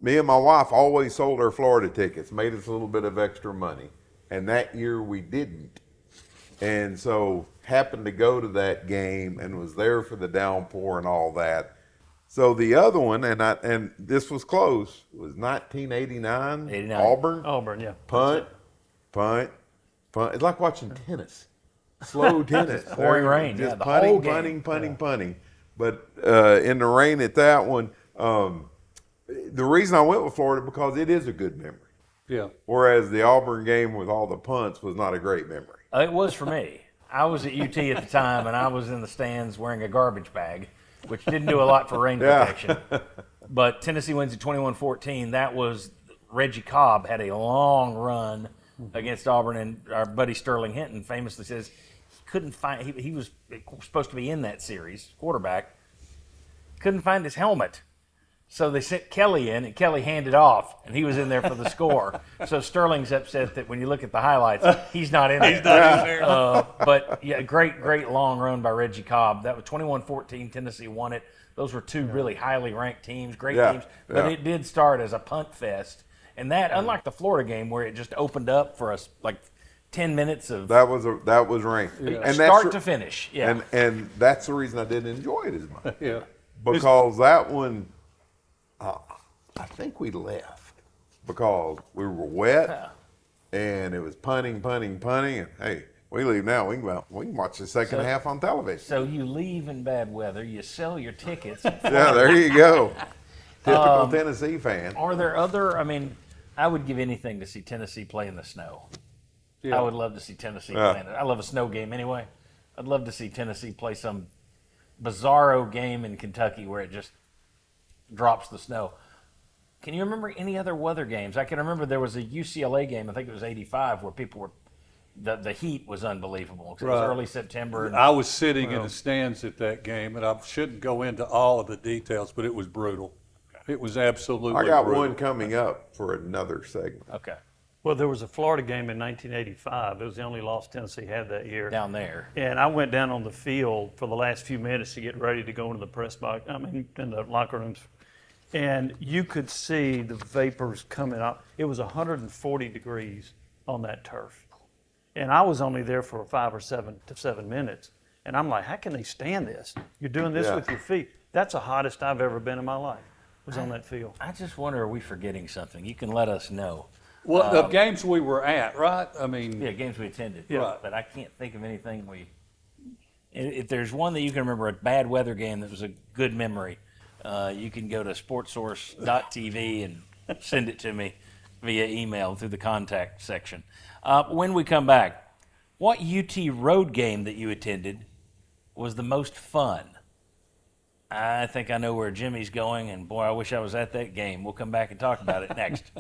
me and my wife always sold our Florida tickets, made us a little bit of extra money. And that year we didn't. And so happened to go to that game and was there for the downpour and all that. So the other one, and this was close, was 1989, 89. Auburn. Yeah. Punt. It's like watching tennis. Slow tennis. Pouring rain. Just Yeah, the whole game. punting. But in the rain at that one, the reason I went with Florida because it is a good memory. Yeah. Whereas the Auburn game with all the punts was not a great memory. It was for me. I was at UT at the time, and I was in the stands wearing a garbage bag, which didn't do a lot for rain protection. But Tennessee wins at 21-14. That was Reggie Cobb had a long run against Auburn, and our buddy Sterling Hinton famously says he couldn't find. He was supposed to be in that series, quarterback. Couldn't find his helmet. So they sent Kelly in, and Kelly handed off, and he was in there for the score. So Sterling's upset that when you look at the highlights, he's not in there. He's not in there. But, yeah, great long run by Reggie Cobb. That was 21-14. Tennessee won it. Those were two really highly ranked teams, great teams. But it did start as a punt fest. And that, unlike the Florida game where it just opened up for us like 10 minutes of That was ranked. Yeah. And start to finish. Yeah. And that's the reason I didn't enjoy it as much. Yeah. Because that one, I think we left because we were wet and it was punting. And hey, we leave now. We can watch the second half on television. So you leave in bad weather, you sell your tickets. Yeah, there you go. Typical Tennessee fan. Are there other, I would give anything to see Tennessee play in the snow. Yeah. I would love to see Tennessee play in it. I love a snow game anyway. I'd love to see Tennessee play some bizarro game in Kentucky where it just drops the snow. Can you remember any other weather games? I can remember there was a UCLA game, I think it was 85, where people were, the heat was unbelievable. 'Cause it was early September. And, I was sitting in the stands at that game, and I shouldn't go into all of the details, but it was brutal. It was absolutely I got brutal. one coming up for another segment. okay, Well, there was a Florida game in 1985. It was the only loss Tennessee had that year. down there. And I went down on the field for the last few minutes to get ready to go into the press box, in the locker rooms. And you could see the vapors coming up. It was 140 degrees on that turf. And I was only there for 5 or 7 minutes. And I'm like, how can they stand this? You're doing this with your feet. That's the hottest I've ever been in my life, was on that field. I just wonder, are we forgetting something? You can let us know. Well, the games we were at, right? Yeah, games we attended. Yeah. But I can't think of anything if there's one that you can remember, a bad weather game that was a good memory, you can go to sportsource.tv and send it to me via email through the contact section. When we come back, what UT road game that you attended was the most fun? I think I know where Jimmy's going, and boy, I wish I was at that game. We'll come back and talk about it next.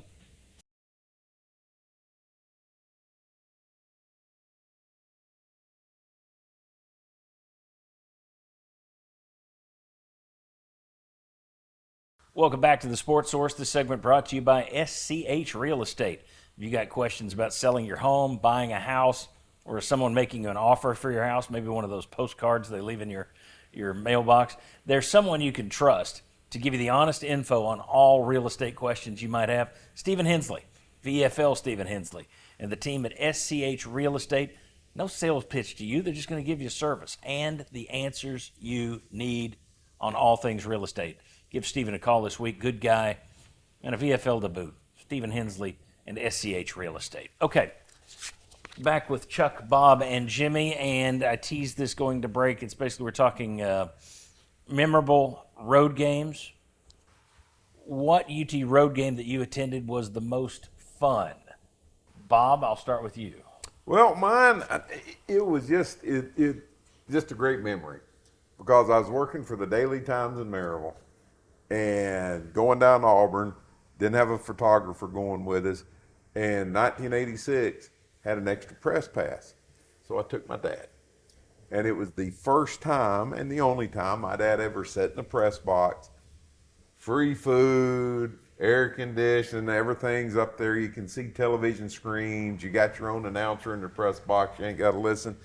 Welcome back to the Sports Source. This segment brought to you by SCH Real Estate. If you got questions about selling your home, buying a house, or someone making you an offer for your house, maybe one of those postcards they leave in your mailbox, there's someone you can trust to give you the honest info on all real estate questions you might have. Stephen Hensley, VFL Stephen Hensley, and the team at SCH Real Estate. No sales pitch to you. They're just going to give you service and the answers you need on all things real estate. Give Stephen a call this week. Good guy and a VFL to boot. Stephen Hensley and SCH Real Estate. Okay, back with Chuck, Bob, and Jimmy, and I teased this going to break. It's basically we're talking memorable road games. What UT road game that you attended was the most fun? Bob, I'll start with you. Well, mine, it was just a great memory because I was working for the Daily Times in Maryville and going down to Auburn, didn't have a photographer going with us, and 1986 had an extra press pass. So I took my dad. And it was the first time and the only time my dad ever sat in a press box. Free food, air conditioning, everything's up there. You can see television screens. You got your own announcer in the press box. You ain't got to listen.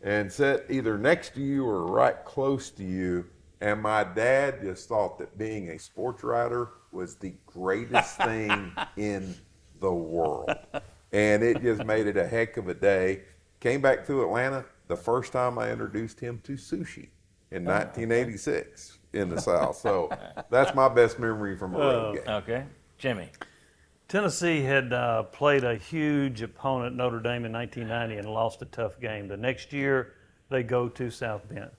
And sit either next to you or right close to you. And my dad just thought that being a sports writer was the greatest thing in the world. And it just made it a heck of a day. Came back to Atlanta. The first time I introduced him to sushi in 1986 in the South. So that's my best memory from a road game. Okay. Jimmy. Tennessee had played a huge opponent, Notre Dame, in 1990 and lost a tough game. The next year, they go to South Bend.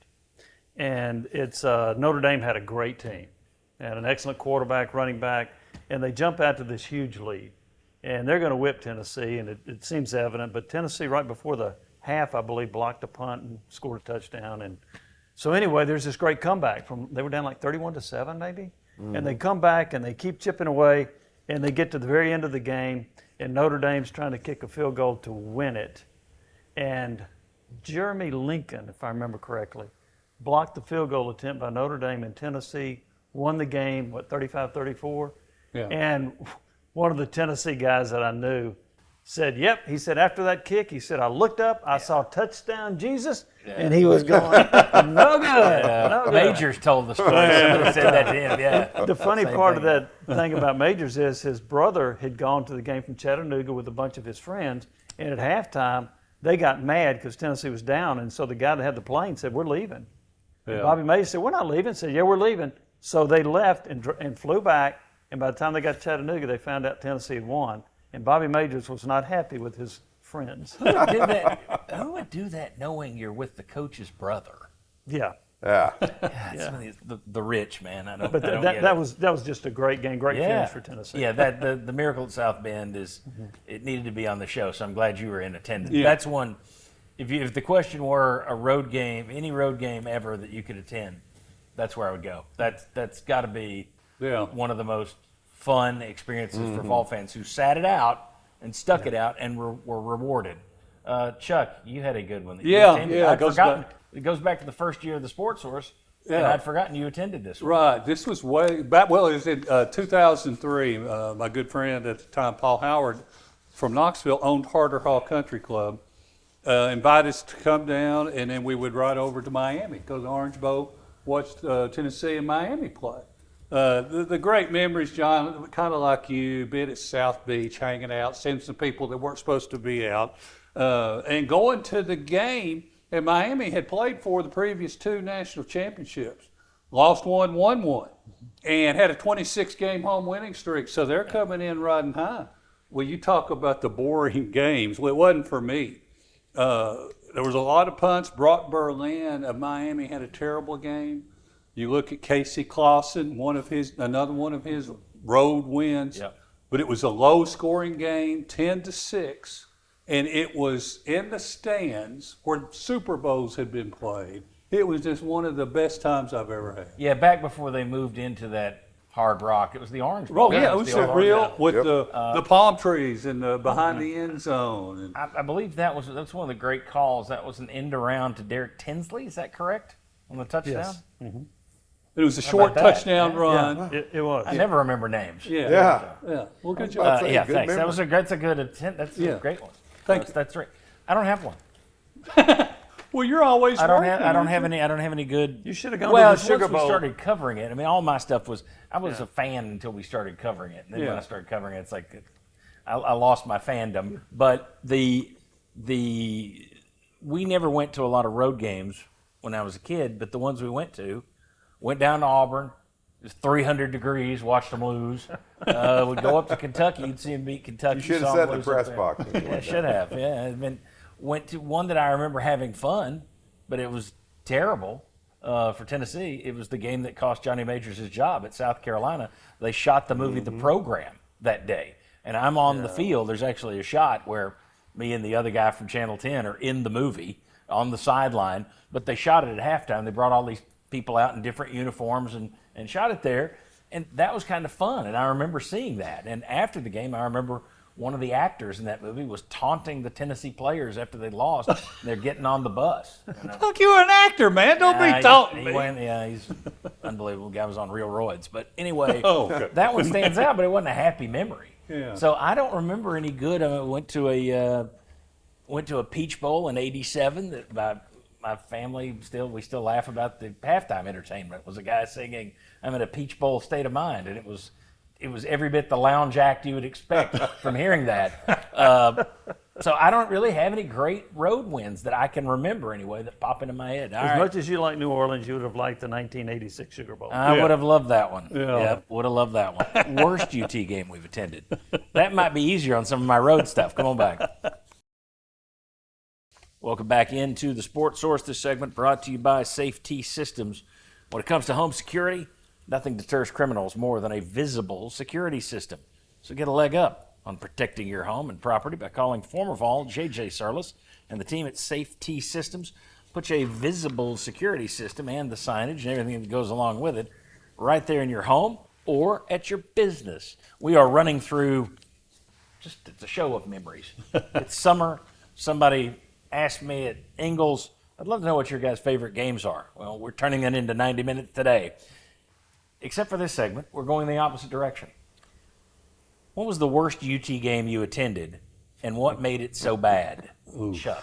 And it's Notre Dame had a great team, had an excellent quarterback, running back, and they jump out to this huge lead. And they're going to whip Tennessee, and it seems evident. But Tennessee, right before the half, I believe, blocked a punt and scored a touchdown. And so anyway, there's this great comeback they were down like 31-7 maybe. And they come back and they keep chipping away and they get to the very end of the game and Notre Dame's trying to kick a field goal to win it. And Jeremy Lincoln, if I remember correctly, blocked the field goal attempt by Notre Dame, and Tennessee won the game, 35-34? Yeah. And one of the Tennessee guys that I knew said, yep, he said, after that kick, he said, I looked up, I saw touchdown Jesus, and he was going, no good. No good. Majors told the story. Somebody said that to him, yeah. The funny part of that thing about Majors is his brother had gone to the game from Chattanooga with a bunch of his friends, and at halftime, they got mad because Tennessee was down, and so the guy that had the plane said, we're leaving. Yeah. And Bobby Majors said, we're not leaving. Said, yeah, we're leaving. So they left and flew back, and by the time they got to Chattanooga, they found out Tennessee had won. And Bobby Majors was not happy with his friends. Who would do that knowing you're with the coach's brother? Yeah. Yeah. Some of these, the rich, man. I don't But get it. that was just a great game, great finish for Tennessee. Yeah, the Miracle at South Bend it needed to be on the show, so I'm glad you were in attendance. Yeah. That's one. If the question were a road game, any road game ever that you could attend, that's where I would go. That's got to be one of the most fun experiences for Vol fans who sat it out and stuck it out and were rewarded. Chuck, you had a good one. That you attended. I'd forgotten. It goes back to the first year of the Sports Source, and I'd forgotten you attended this one. Right. This was way back. Well, it was in 2003. My good friend at the time, Paul Howard, from Knoxville, owned Harder Hall Country Club. Invited us to come down, and then we would ride over to Miami, go to the Orange Bowl, watch Tennessee and Miami play. The great memories, John, kind of like you, been at South Beach, hanging out, seeing some people that weren't supposed to be out, and going to the game. And Miami had played for the previous 2 national championships, lost one, won one, and had a 26-game home winning streak. So they're coming in riding high. Well, you talk about the boring games. Well, it wasn't for me. There was a lot of punts. Brock Berlin of Miami had a terrible game. You look at Casey Clausen, another one of his road wins. Yep. But it was a low-scoring game, 10-6, and it was in the stands where Super Bowls had been played. It was just one of the best times I've ever had. Yeah, back before they moved into that Hard Rock, it was the Orange Bowl. Oh, yeah, it was surreal with Yep. the palm trees and behind the end zone. And I believe that's one of the great calls. That was an end around to Derek Tinsley. Is that correct on the touchdown? Yes. Mm-hmm. It was a short about that? touchdown run. It was. I never remember names. Yeah. Well, good I'd job. say Yeah, good thanks. memory. That's a good attempt. That's Yeah. a great one. Thank you. That's right. I don't have one. Well, you're always I don't working, have. I don't aren't have you? any. I don't have any good. You should have gone Well, to the Sugar once we Bowl. started covering it, I mean, all my stuff was. I was a fan until we started covering it, and then when Yeah. I started covering it, it's like I lost my fandom. But we never went to a lot of road games when I was a kid. But the ones we went down to Auburn. It was 300 degrees. Watched them lose. We'd go up to Kentucky. You'd see them beat Kentucky. You should saw have sat them in the lose up press there. box. Yeah, I should have. Yeah, went to one that I remember having fun, but it was terrible for Tennessee. It was the game that cost Johnny Majors his job at South Carolina. They shot the movie The Program that day, and I'm on the field. There's actually a shot where me and the other guy from Channel 10 are in the movie on the sideline, but they shot it at halftime. They brought all these people out in different uniforms and shot it there, and that was kind of fun, and I remember seeing that. And after the game, I remember one of the actors in that movie was taunting the Tennessee players after they lost. And they're getting on the bus. Look, you're an actor, man. Don't be taunting me. He's unbelievable. The guy was on real roids. But anyway, Okay. that one stands out, but it wasn't a happy memory. Yeah. So I don't remember any good. I went to a Peach Bowl in '87 that my family we still laugh about. The halftime entertainment was a guy singing "I'm in a Peach Bowl state of mind," and it was every bit the lounge act you would expect from hearing that. So I don't really have any great road wins that I can remember anyway that pop into my head. As much as you like New Orleans, you would have liked the 1986 Sugar Bowl. I would have loved that one. Yeah. Yep, would have loved that one. Worst UT game we've attended. That might be easier on some of my road stuff. Come on back. Welcome back into the Sports Source. This segment brought to you by Safety Systems. When it comes to home security, nothing deters criminals more than a visible security system. So get a leg up on protecting your home and property by calling former Vol J.J. Surlis and the team at Safety Systems. Put a visible security system and the signage and everything that goes along with it right there in your home or at your business. We are running through it's a show of memories. It's summer. Somebody asked me at Ingles, I'd love to know what your guys' favorite games are. Well, we're turning it into 90 minutes today. Except for this segment, we're going the opposite direction. What was the worst UT game you attended, and what made it so bad? Chuck.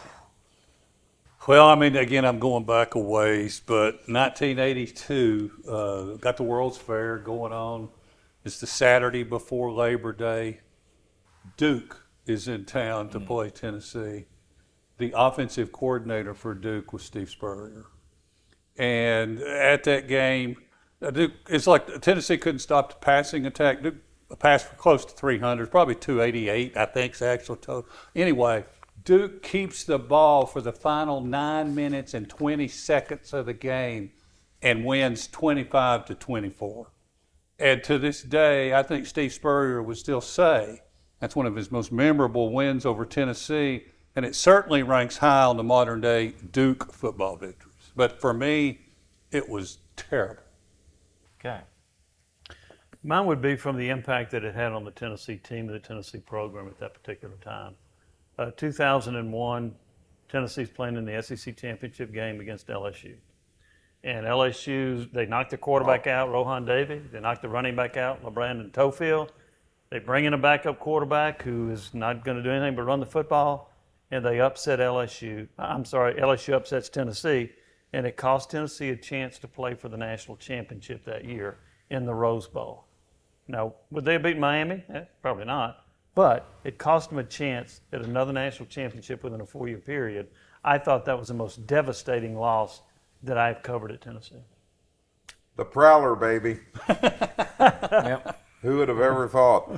Well, I mean, again, I'm going back a ways, but 1982, got the World's Fair going on. It's the Saturday before Labor Day. Duke is in town to play Tennessee. The offensive coordinator for Duke was Steve Spurrier. And at that game, Duke, it's like Tennessee couldn't stop the passing attack. Duke passed for close to 300, probably 288, I think, is the actual total. Anyway, Duke keeps the ball for the final 9 minutes and 20 seconds of the game and wins 25-24. And to this day, I think Steve Spurrier would still say that's one of his most memorable wins over Tennessee, and it certainly ranks high on the modern day Duke football victories. But for me, it was terrible. Okay. Mine would be from the impact that it had on the Tennessee team, the Tennessee program at that particular time. 2001, Tennessee's playing in the SEC championship game against LSU. And LSU, they knocked the quarterback out, Rohan Davey. They knocked the running back out, LeBrandon Tofield. They bring in a backup quarterback who is not going to do anything but run the football, and they upset LSU. LSU upsets Tennessee, and it cost Tennessee a chance to play for the national championship that year in the Rose Bowl. Now, would they have beaten Miami? Probably not. But it cost them a chance at another national championship within a 4-year period. I thought that was the most devastating loss that I've covered at Tennessee. The Prowler, baby. Yep. Who would have ever thought?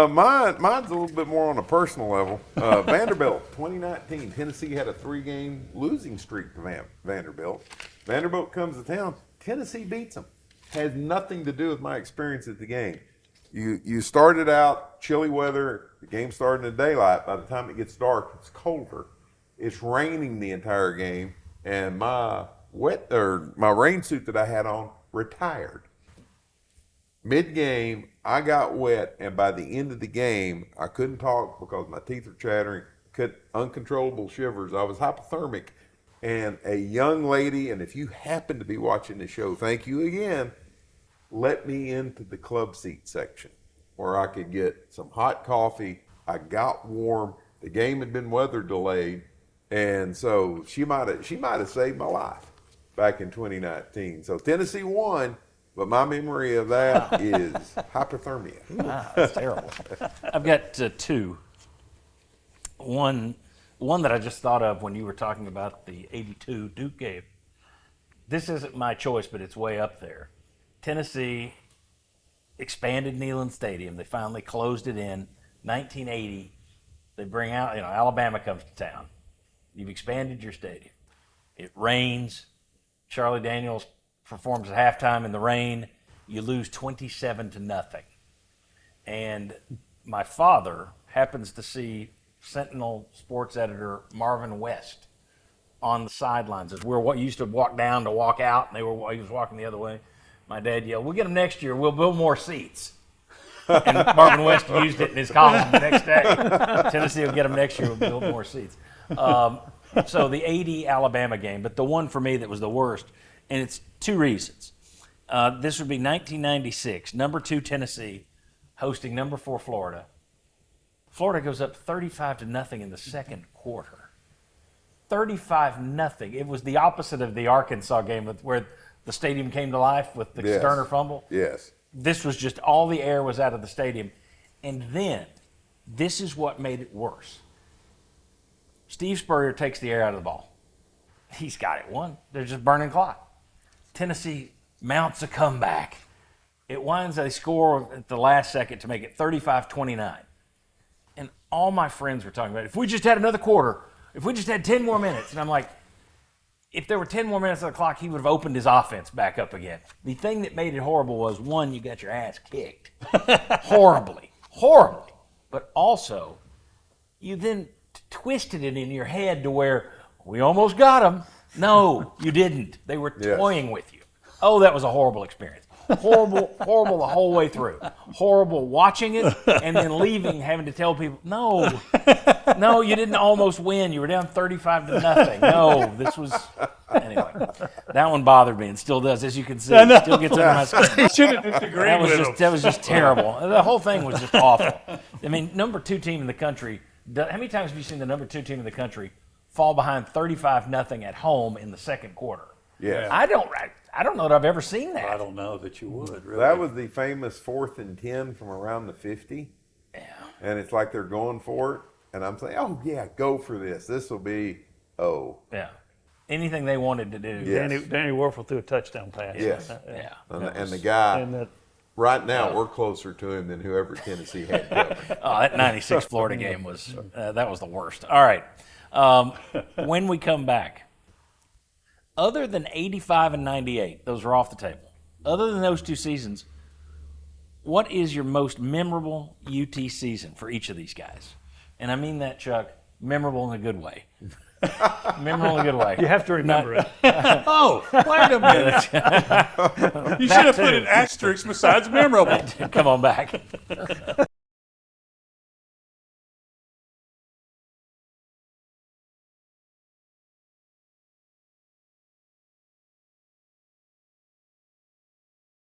Mine's a little bit more on a personal level. Vanderbilt, 2019. Tennessee had a 3-game losing streak to Vanderbilt. Vanderbilt comes to town. Tennessee beats them. Has nothing to do with my experience at the game. You started out chilly weather. The game started in daylight. By the time it gets dark, it's colder. It's raining the entire game, and my rain suit that I had on retired. Mid-game, I got wet, and by the end of the game, I couldn't talk because my teeth were chattering, uncontrollable shivers. I was hypothermic. And a young lady, and if you happen to be watching the show, thank you again, let me into the club seat section where I could get some hot coffee. I got warm. The game had been weather delayed, and so she might have saved my life back in 2019. So Tennessee won, but my memory of that is hypothermia. Wow, that's terrible. I've got two. One that I just thought of when you were talking about the '82 Duke game. This isn't my choice, but it's way up there. Tennessee expanded Neyland Stadium. They finally closed it in 1980. They bring out, Alabama comes to town. You've expanded your stadium. It rains. Charlie Daniels performs at halftime in the rain. You lose 27-0. And my father happens to see Sentinel sports editor Marvin West on the sidelines. As we used to walk down to walk out, and he was walking the other way. My dad yelled, "We'll get them next year. We'll build more seats." And Marvin West used it in his column the next day. Tennessee will get them next year. We'll build more seats. So the '80 Alabama game, but the one for me that was the worst, and it's two reasons. This would be 1996, number 2 Tennessee hosting number 4 Florida. Florida goes up 35-0 in the second quarter. 35-0. It was the opposite of the Arkansas game where the stadium came to life with the Sterner fumble. Yes. This was just all the air was out of the stadium. And then, this is what made it worse. Steve Spurrier takes the air out of the ball. He's got it won. They're just burning clock. Tennessee mounts a comeback. It winds, they score at the last second to make it 35-29. And all my friends were talking about, if we just had another quarter, if we just had 10 more minutes. And I'm like, if there were 10 more minutes on the clock, he would have opened his offense back up again. The thing that made it horrible was, one, you got your ass kicked. Horribly. But also, you then twisted it in your head to where, we almost got them. No, you didn't. They were toying with you. Oh, that was a horrible experience. Horrible the whole way through. Horrible watching it and then leaving, having to tell people, no, you didn't almost win. You were down 35-0. No, this was anyway. That one bothered me and still does, as you can see. It still gets under my skin. You should have disagreed with him. That was just terrible. The whole thing was just awful. I mean, number 2 team in the country. How many times have you seen the number 2 team in the country fall behind 35-0 at home in the second quarter? Yeah. I don't know that I've ever seen that. I don't know that you would, really. That was the famous 4th and 10 from around the 50. Yeah. And it's like they're going for it. And I'm saying, oh, yeah, go for this. This will be, Yeah. Anything they wanted to do. Yes. Danny Werfel threw a touchdown pass. Yes. Yeah. And the guy, And that, right now, we're closer to him than whoever Tennessee had covered. Oh, that 96 Florida game was, that was the worst. All right. When we come back, other than 85 and 98, those are off the table. Other than those 2 seasons, what is your most memorable UT season for each of these guys? And I mean that, Chuck, memorable in a good way. Memorable in a good way. you have to remember it. Oh, wait a minute. You should have put an asterisk besides memorable. Come on back.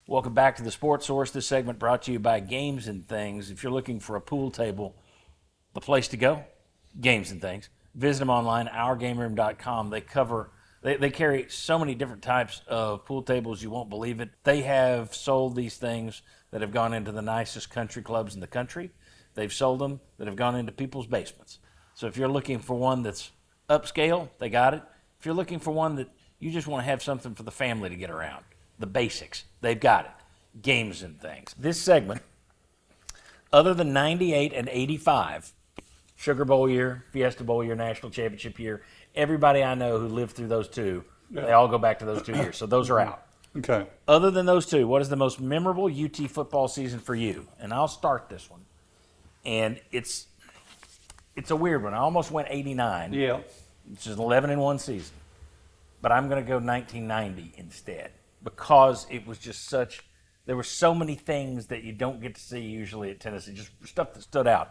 Welcome back to the Sports Source. This segment brought to you by Games and Things. If you're looking for a pool table, the place to go, Games and Things. Visit them online, ourgameroom.com. They carry so many different types of pool tables, you won't believe it. They have sold these things that have gone into the nicest country clubs in the country. They've sold them that have gone into people's basements. So if you're looking for one that's upscale, they got it. If you're looking for one that you just want to have something for the family to get around, the basics, they've got it. Games and Things. This segment, other than 98 and 85, Sugar Bowl year, Fiesta Bowl year, National Championship year, everybody I know who lived through those 2, they all go back to those 2 years. So those are out. Okay. Other than those 2, what is the most memorable UT football season for you? And I'll start this one. And it's a weird one. I almost went 89. Yeah. Which is an 11-1 season. But I'm going to go 1990 instead. Because it was just there were so many things that you don't get to see usually at Tennessee, just stuff that stood out.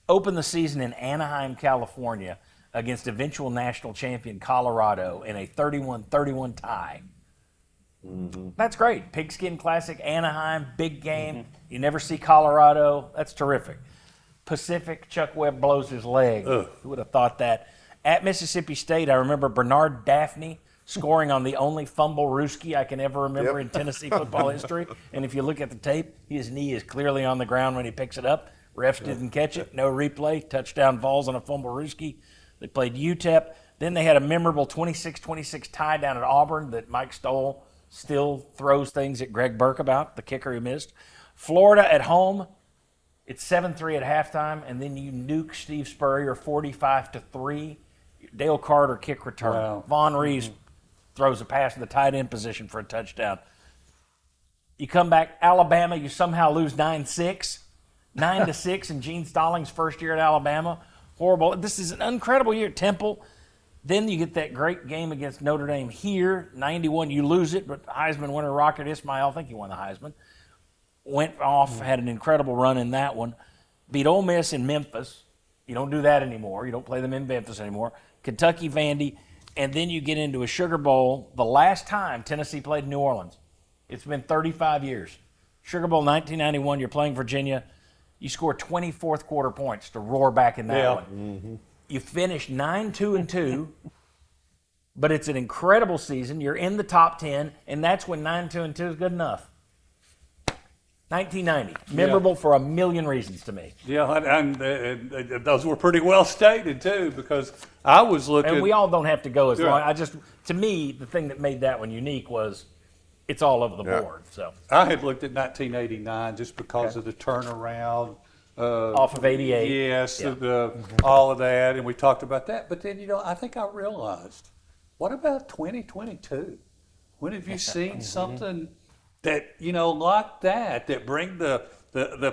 Opened the season in Anaheim, California against eventual national champion Colorado in a 31-31 tie. That's great. Pigskin Classic, Anaheim, big game. You never see Colorado. That's terrific. Pacific, Chuck Webb blows his leg. Who would have thought that? At Mississippi State, I remember Bernard Daphne scoring on the only fumble Ruski I can ever remember in Tennessee football history. And if you look at the tape, his knee is clearly on the ground when he picks it up. Refs didn't catch it. No replay. Touchdown Vols on a fumble Ruski. They played UTEP. Then they had a memorable 26-26 tie down at Auburn that Mike Stoll still throws things at Greg Burke about, the kicker who missed. Florida at home. It's 7-3 at halftime, and then you nuke Steve Spurrier 45-3. Dale Carter kick return. Wow. Vaughn Reeves throws a pass to the tight end position for a touchdown. You come back, Alabama, you somehow lose 9-6. 9-6 in Gene Stallings' first year at Alabama. Horrible. This is an incredible year at Temple. Then you get that great game against Notre Dame here, 91. You lose it, but Heisman winner Rocket Ismail, I think he won the Heisman, went off, had an incredible run in that one. Beat Ole Miss in Memphis. You don't do that anymore. You don't play them in Memphis anymore. Kentucky, Vandy, and then you get into a Sugar Bowl. The last time Tennessee played New Orleans, it's been 35 years. Sugar Bowl 1991, you're playing Virginia. You score 20 fourth quarter points to roar back in that one. You finish 9-2-2, but it's an incredible season. You're in the top 10, and that's when 9-2-2 is good enough. 1990, memorable for a million reasons to me. Yeah, and those were pretty well stated too, because I was looking. And we all don't have to go as long. To me, the thing that made that one unique was it's all over the board. So I had looked at 1989 just because of the turnaround. Off of 88. Yes, all of that, and we talked about that. But then, I think I realized, what about 2022? When have you seen something that, like that bring the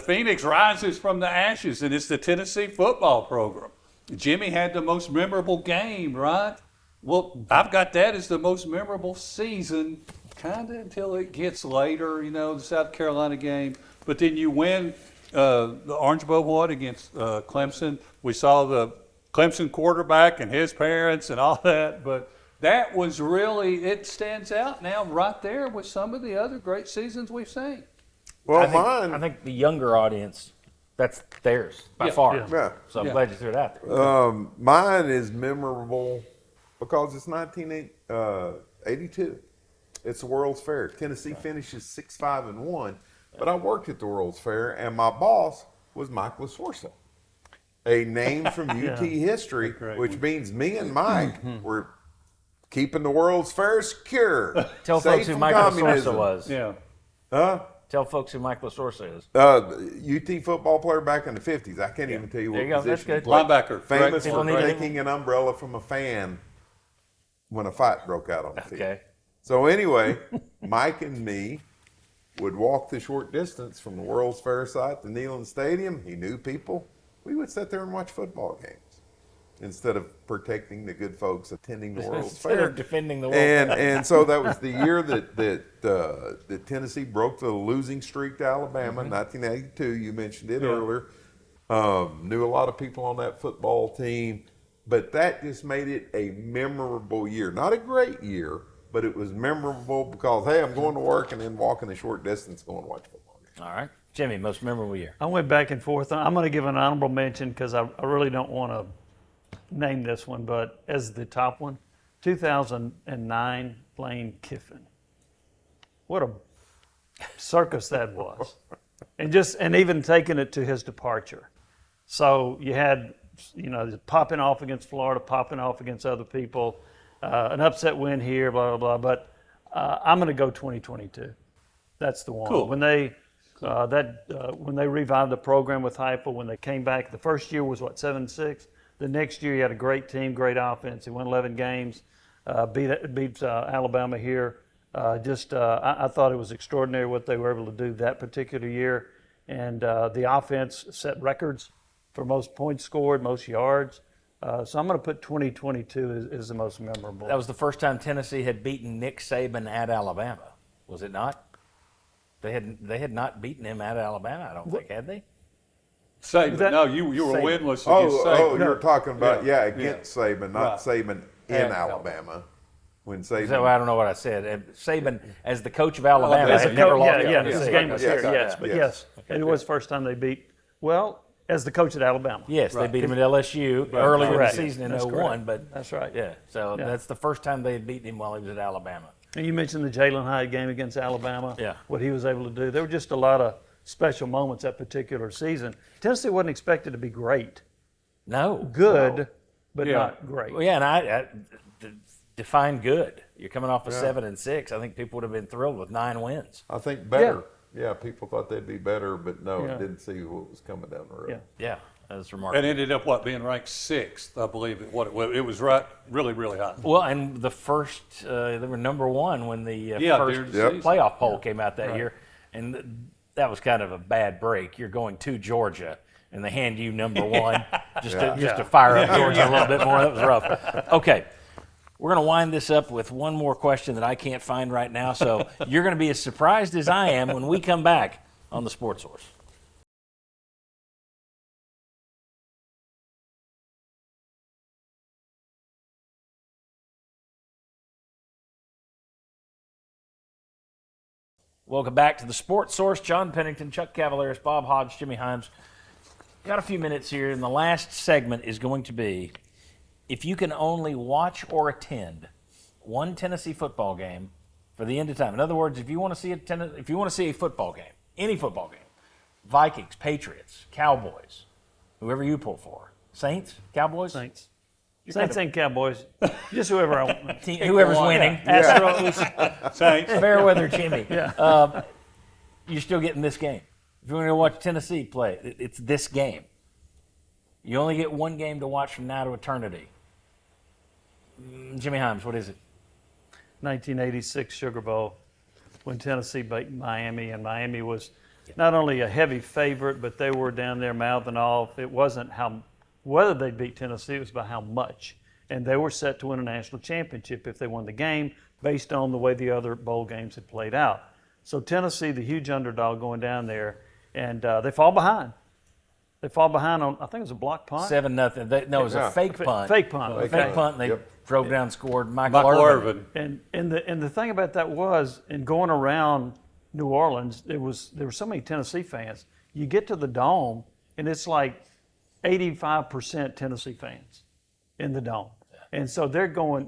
Phoenix rises from the ashes, and it's the Tennessee football program. Jimmy had the most memorable game, right? Well, I've got that as the most memorable season, kind of until it gets later, the South Carolina game. But then you win the Orange Bowl what against Clemson. We saw the Clemson quarterback and his parents and all that, but that was really, it stands out now right there with some of the other great seasons we've seen. Well, I think the younger audience, that's theirs by far. Yeah. So I'm glad you threw it out there. Mine is memorable because it's 1982. It's the World's Fair. Tennessee finishes 6-5-1, but I worked at the World's Fair, and my boss was Mike LaSorsa, a name from UT history, which means me and Mike were keeping the World's Fair secure. Tell folks who Mike LaSorsa was. Yeah. Tell folks who Mike LaSorsa is. UT football player back in the 50s. I can't even tell you what position. That's good. Linebacker. Famous for taking an umbrella from a fan when a fight broke out on the field. Okay. So anyway, Mike and me would walk the short distance from the World's Fair site to Neyland Stadium. He knew people. We would sit there and watch football games instead of protecting the good folks attending the World's Fair. Instead of defending the World's Fair. And so that was the year that Tennessee broke the losing streak to Alabama, 1982. You mentioned it earlier. Knew a lot of people on that football team. But that just made it a memorable year. Not a great year, but it was memorable because, hey, I'm going to work and then walking the short distance going to watch football games. All right. Jimmy, most memorable year. I went back and forth. I'm going to give an honorable mention because I really don't want to name this one, but as the top one, 2009 Lane Kiffin. What a circus that was. And even taking it to his departure. So you had, popping off against Florida, popping off against other people, an upset win here, blah, blah, blah. But I'm going to go 2022. That's the one. Cool. When they revived the program with Heupel, when they came back, the first year was 7-6. The next year, he had a great team, great offense. He won 11 games, beat Alabama here. I thought it was extraordinary what they were able to do that particular year. And the offense set records for most points scored, most yards. So I'm going to put 2022 as the most memorable. That was the first time Tennessee had beaten Nick Saban at Alabama, was it not? They had not beaten him at Alabama, I don't think, had they? Saban. No, you were Saban. winless against Oh, Saban. you're talking about, Yeah. against Saban, not Right. Saban in At Alabama. When Saban. So I don't know what I said. Saban, as the coach of Alabama, As had a never coach, lost yeah, to yeah, Tennessee. His game was Yes, here, yes, but yes. yes. And it was the first time they beat, well, as the coach at Alabama. Yes, they Right. beat him at LSU earlier in the Correct. season in That's 01, correct. but That's right. yeah, so Yeah. that's the first time they had beaten him while he was at Alabama. And you mentioned the Jalen Hyde game against Alabama, Yeah. what he was able to do. There were just a lot of special moments that particular season. Tennessee wasn't expected to be great. No. Good, but Yeah. not great. Well, yeah, and I define good. You're coming off of 7-6. I think people would have been thrilled with 9 wins. I think better. Yeah, people thought they'd be better, but no, Yeah. didn't see what was coming down the road. Yeah. Yeah, that's And remarkable. ended up, being ranked 6th, I believe. It was right, really, really high. Well, and the first, they were number 1 when the Yeah, first during the Yep. season. playoff poll came out that year, and that was kind of a bad break. You're going to Georgia, and they hand you number 1 just to fire up Georgia a little bit more. That was rough. Okay. We're going to wind this up with one more question that I can't find right now. So you're going to be as surprised as I am when we come back on the Sports Source. Welcome back to the Sports Source. John Pennington, Chuck Cavaleris, Bob Hodge, Jimmy Himes. Got a few minutes here, and the last segment is going to be if you can only watch or attend one Tennessee football game for the end of time. In other words, if you want to see a football game, any football game, Vikings, Patriots, Cowboys, whoever you pull for, Saints, Cowboys, Saints. Saints and Cowboys, just whoever I want. whoever's winning, Astros. Saints. Fairweather Jimmy. You're still getting this game. If you want to watch Tennessee play, it's this game. You only get one game to watch from now to eternity. Jimmy Himes, what is it? 1986 Sugar Bowl when Tennessee beat Miami, and Miami was not only a heavy favorite, but they were down there mouthing off. It wasn't whether they beat Tennessee, it was by how much. And they were set to win a national championship if they won the game based on the way the other bowl games had played out. So Tennessee, the huge underdog going down there, and they fall behind. They fall behind on, I think it was a block punt. 7-0. No, it was a fake punt. Fake punt. Fake punt, and they drove down and scored. Michael Irvin. And the thing about that was, in going around New Orleans, there were so many Tennessee fans. You get to the Dome, and it's like 85% Tennessee fans in the Dome, and so they're going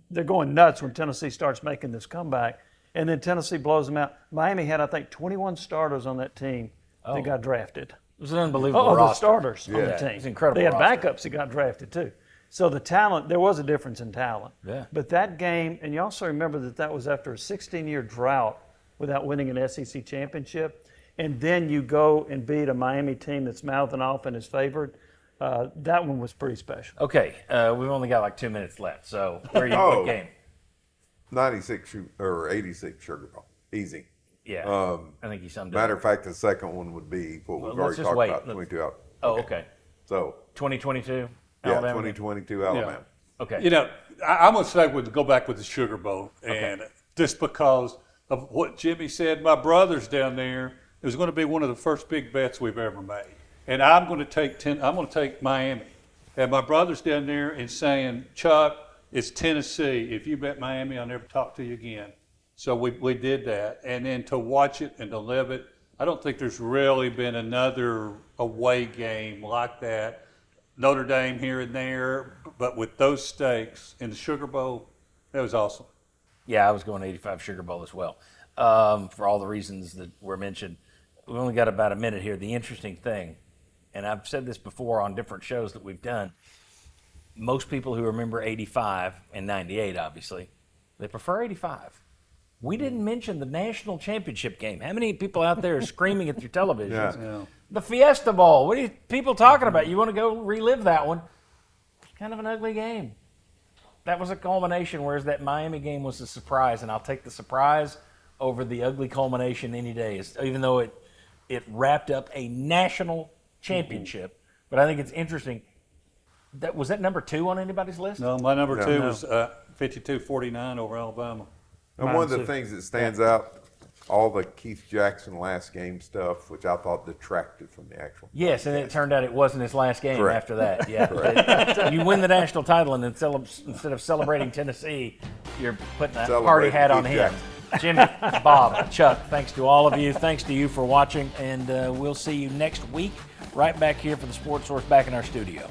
nuts when Tennessee starts making this comeback, and then Tennessee blows them out. Miami had, I think, 21 starters on that team that got drafted. It was an unbelievable The roster. starters on the team. It was an incredible They had roster. backups that got drafted too. So the talent, there was a difference in talent. Yeah. But that game, and you also remember that was after a 16-year drought without winning an SEC championship, and then you go and beat a Miami team that's mouthing off and is favored. That one was pretty special. Okay, we've only got like 2 minutes left. So where are you? What game? 96 or 86 Sugar Bowl. Easy. Yeah, I think you summed it Matter up. of fact, the second one would be what we've let's already just talked wait. about, 22 out. Oh, okay. So, 2022, yeah, Alabama. 2022 Alabama. Okay. You know, I'm going to say go back with the Sugar Bowl, and just because of what Jimmy said, my brother's down there. It was going to be one of the first big bets we've ever made, and I'm going to take Miami, and my brother's down there and saying, Chuck, it's Tennessee. If you bet Miami, I'll never talk to you again. So we did that, and then to watch it and to live it, I don't think there's really been another away game like that. Notre Dame here and there, but with those stakes in the Sugar Bowl, that was awesome. Yeah, I was going 85 Sugar Bowl as well, for all the reasons that were mentioned. We've only got about a minute here. The interesting thing, and I've said this before on different shows that we've done, most people who remember 85 and 98, obviously, they prefer 85. We didn't mention the national championship game. How many people out there are screaming at their televisions? Yeah. The Fiesta Bowl. What are you people talking about? You want to go relive that one? It's kind of an ugly game. That was a culmination, whereas that Miami game was a surprise, and I'll take the surprise over the ugly culmination any day, even though it wrapped up a national championship. But I think it's interesting. Was that number 2 on anybody's list? No, my number 2 was 52-49 over Alabama. And one of the things that stands out all the Keith Jackson last game stuff, which I thought detracted from the actual. Yes, and it turned out it wasn't his last game Correct. after that. Yeah, you win the national title, and then instead of celebrating Tennessee, you're putting a party hat on Keith him. Jackson. Jimmy, Bob, Chuck, thanks to all of you. Thanks to you for watching, and we'll see you next week right back here for the Sports Source back in our studio.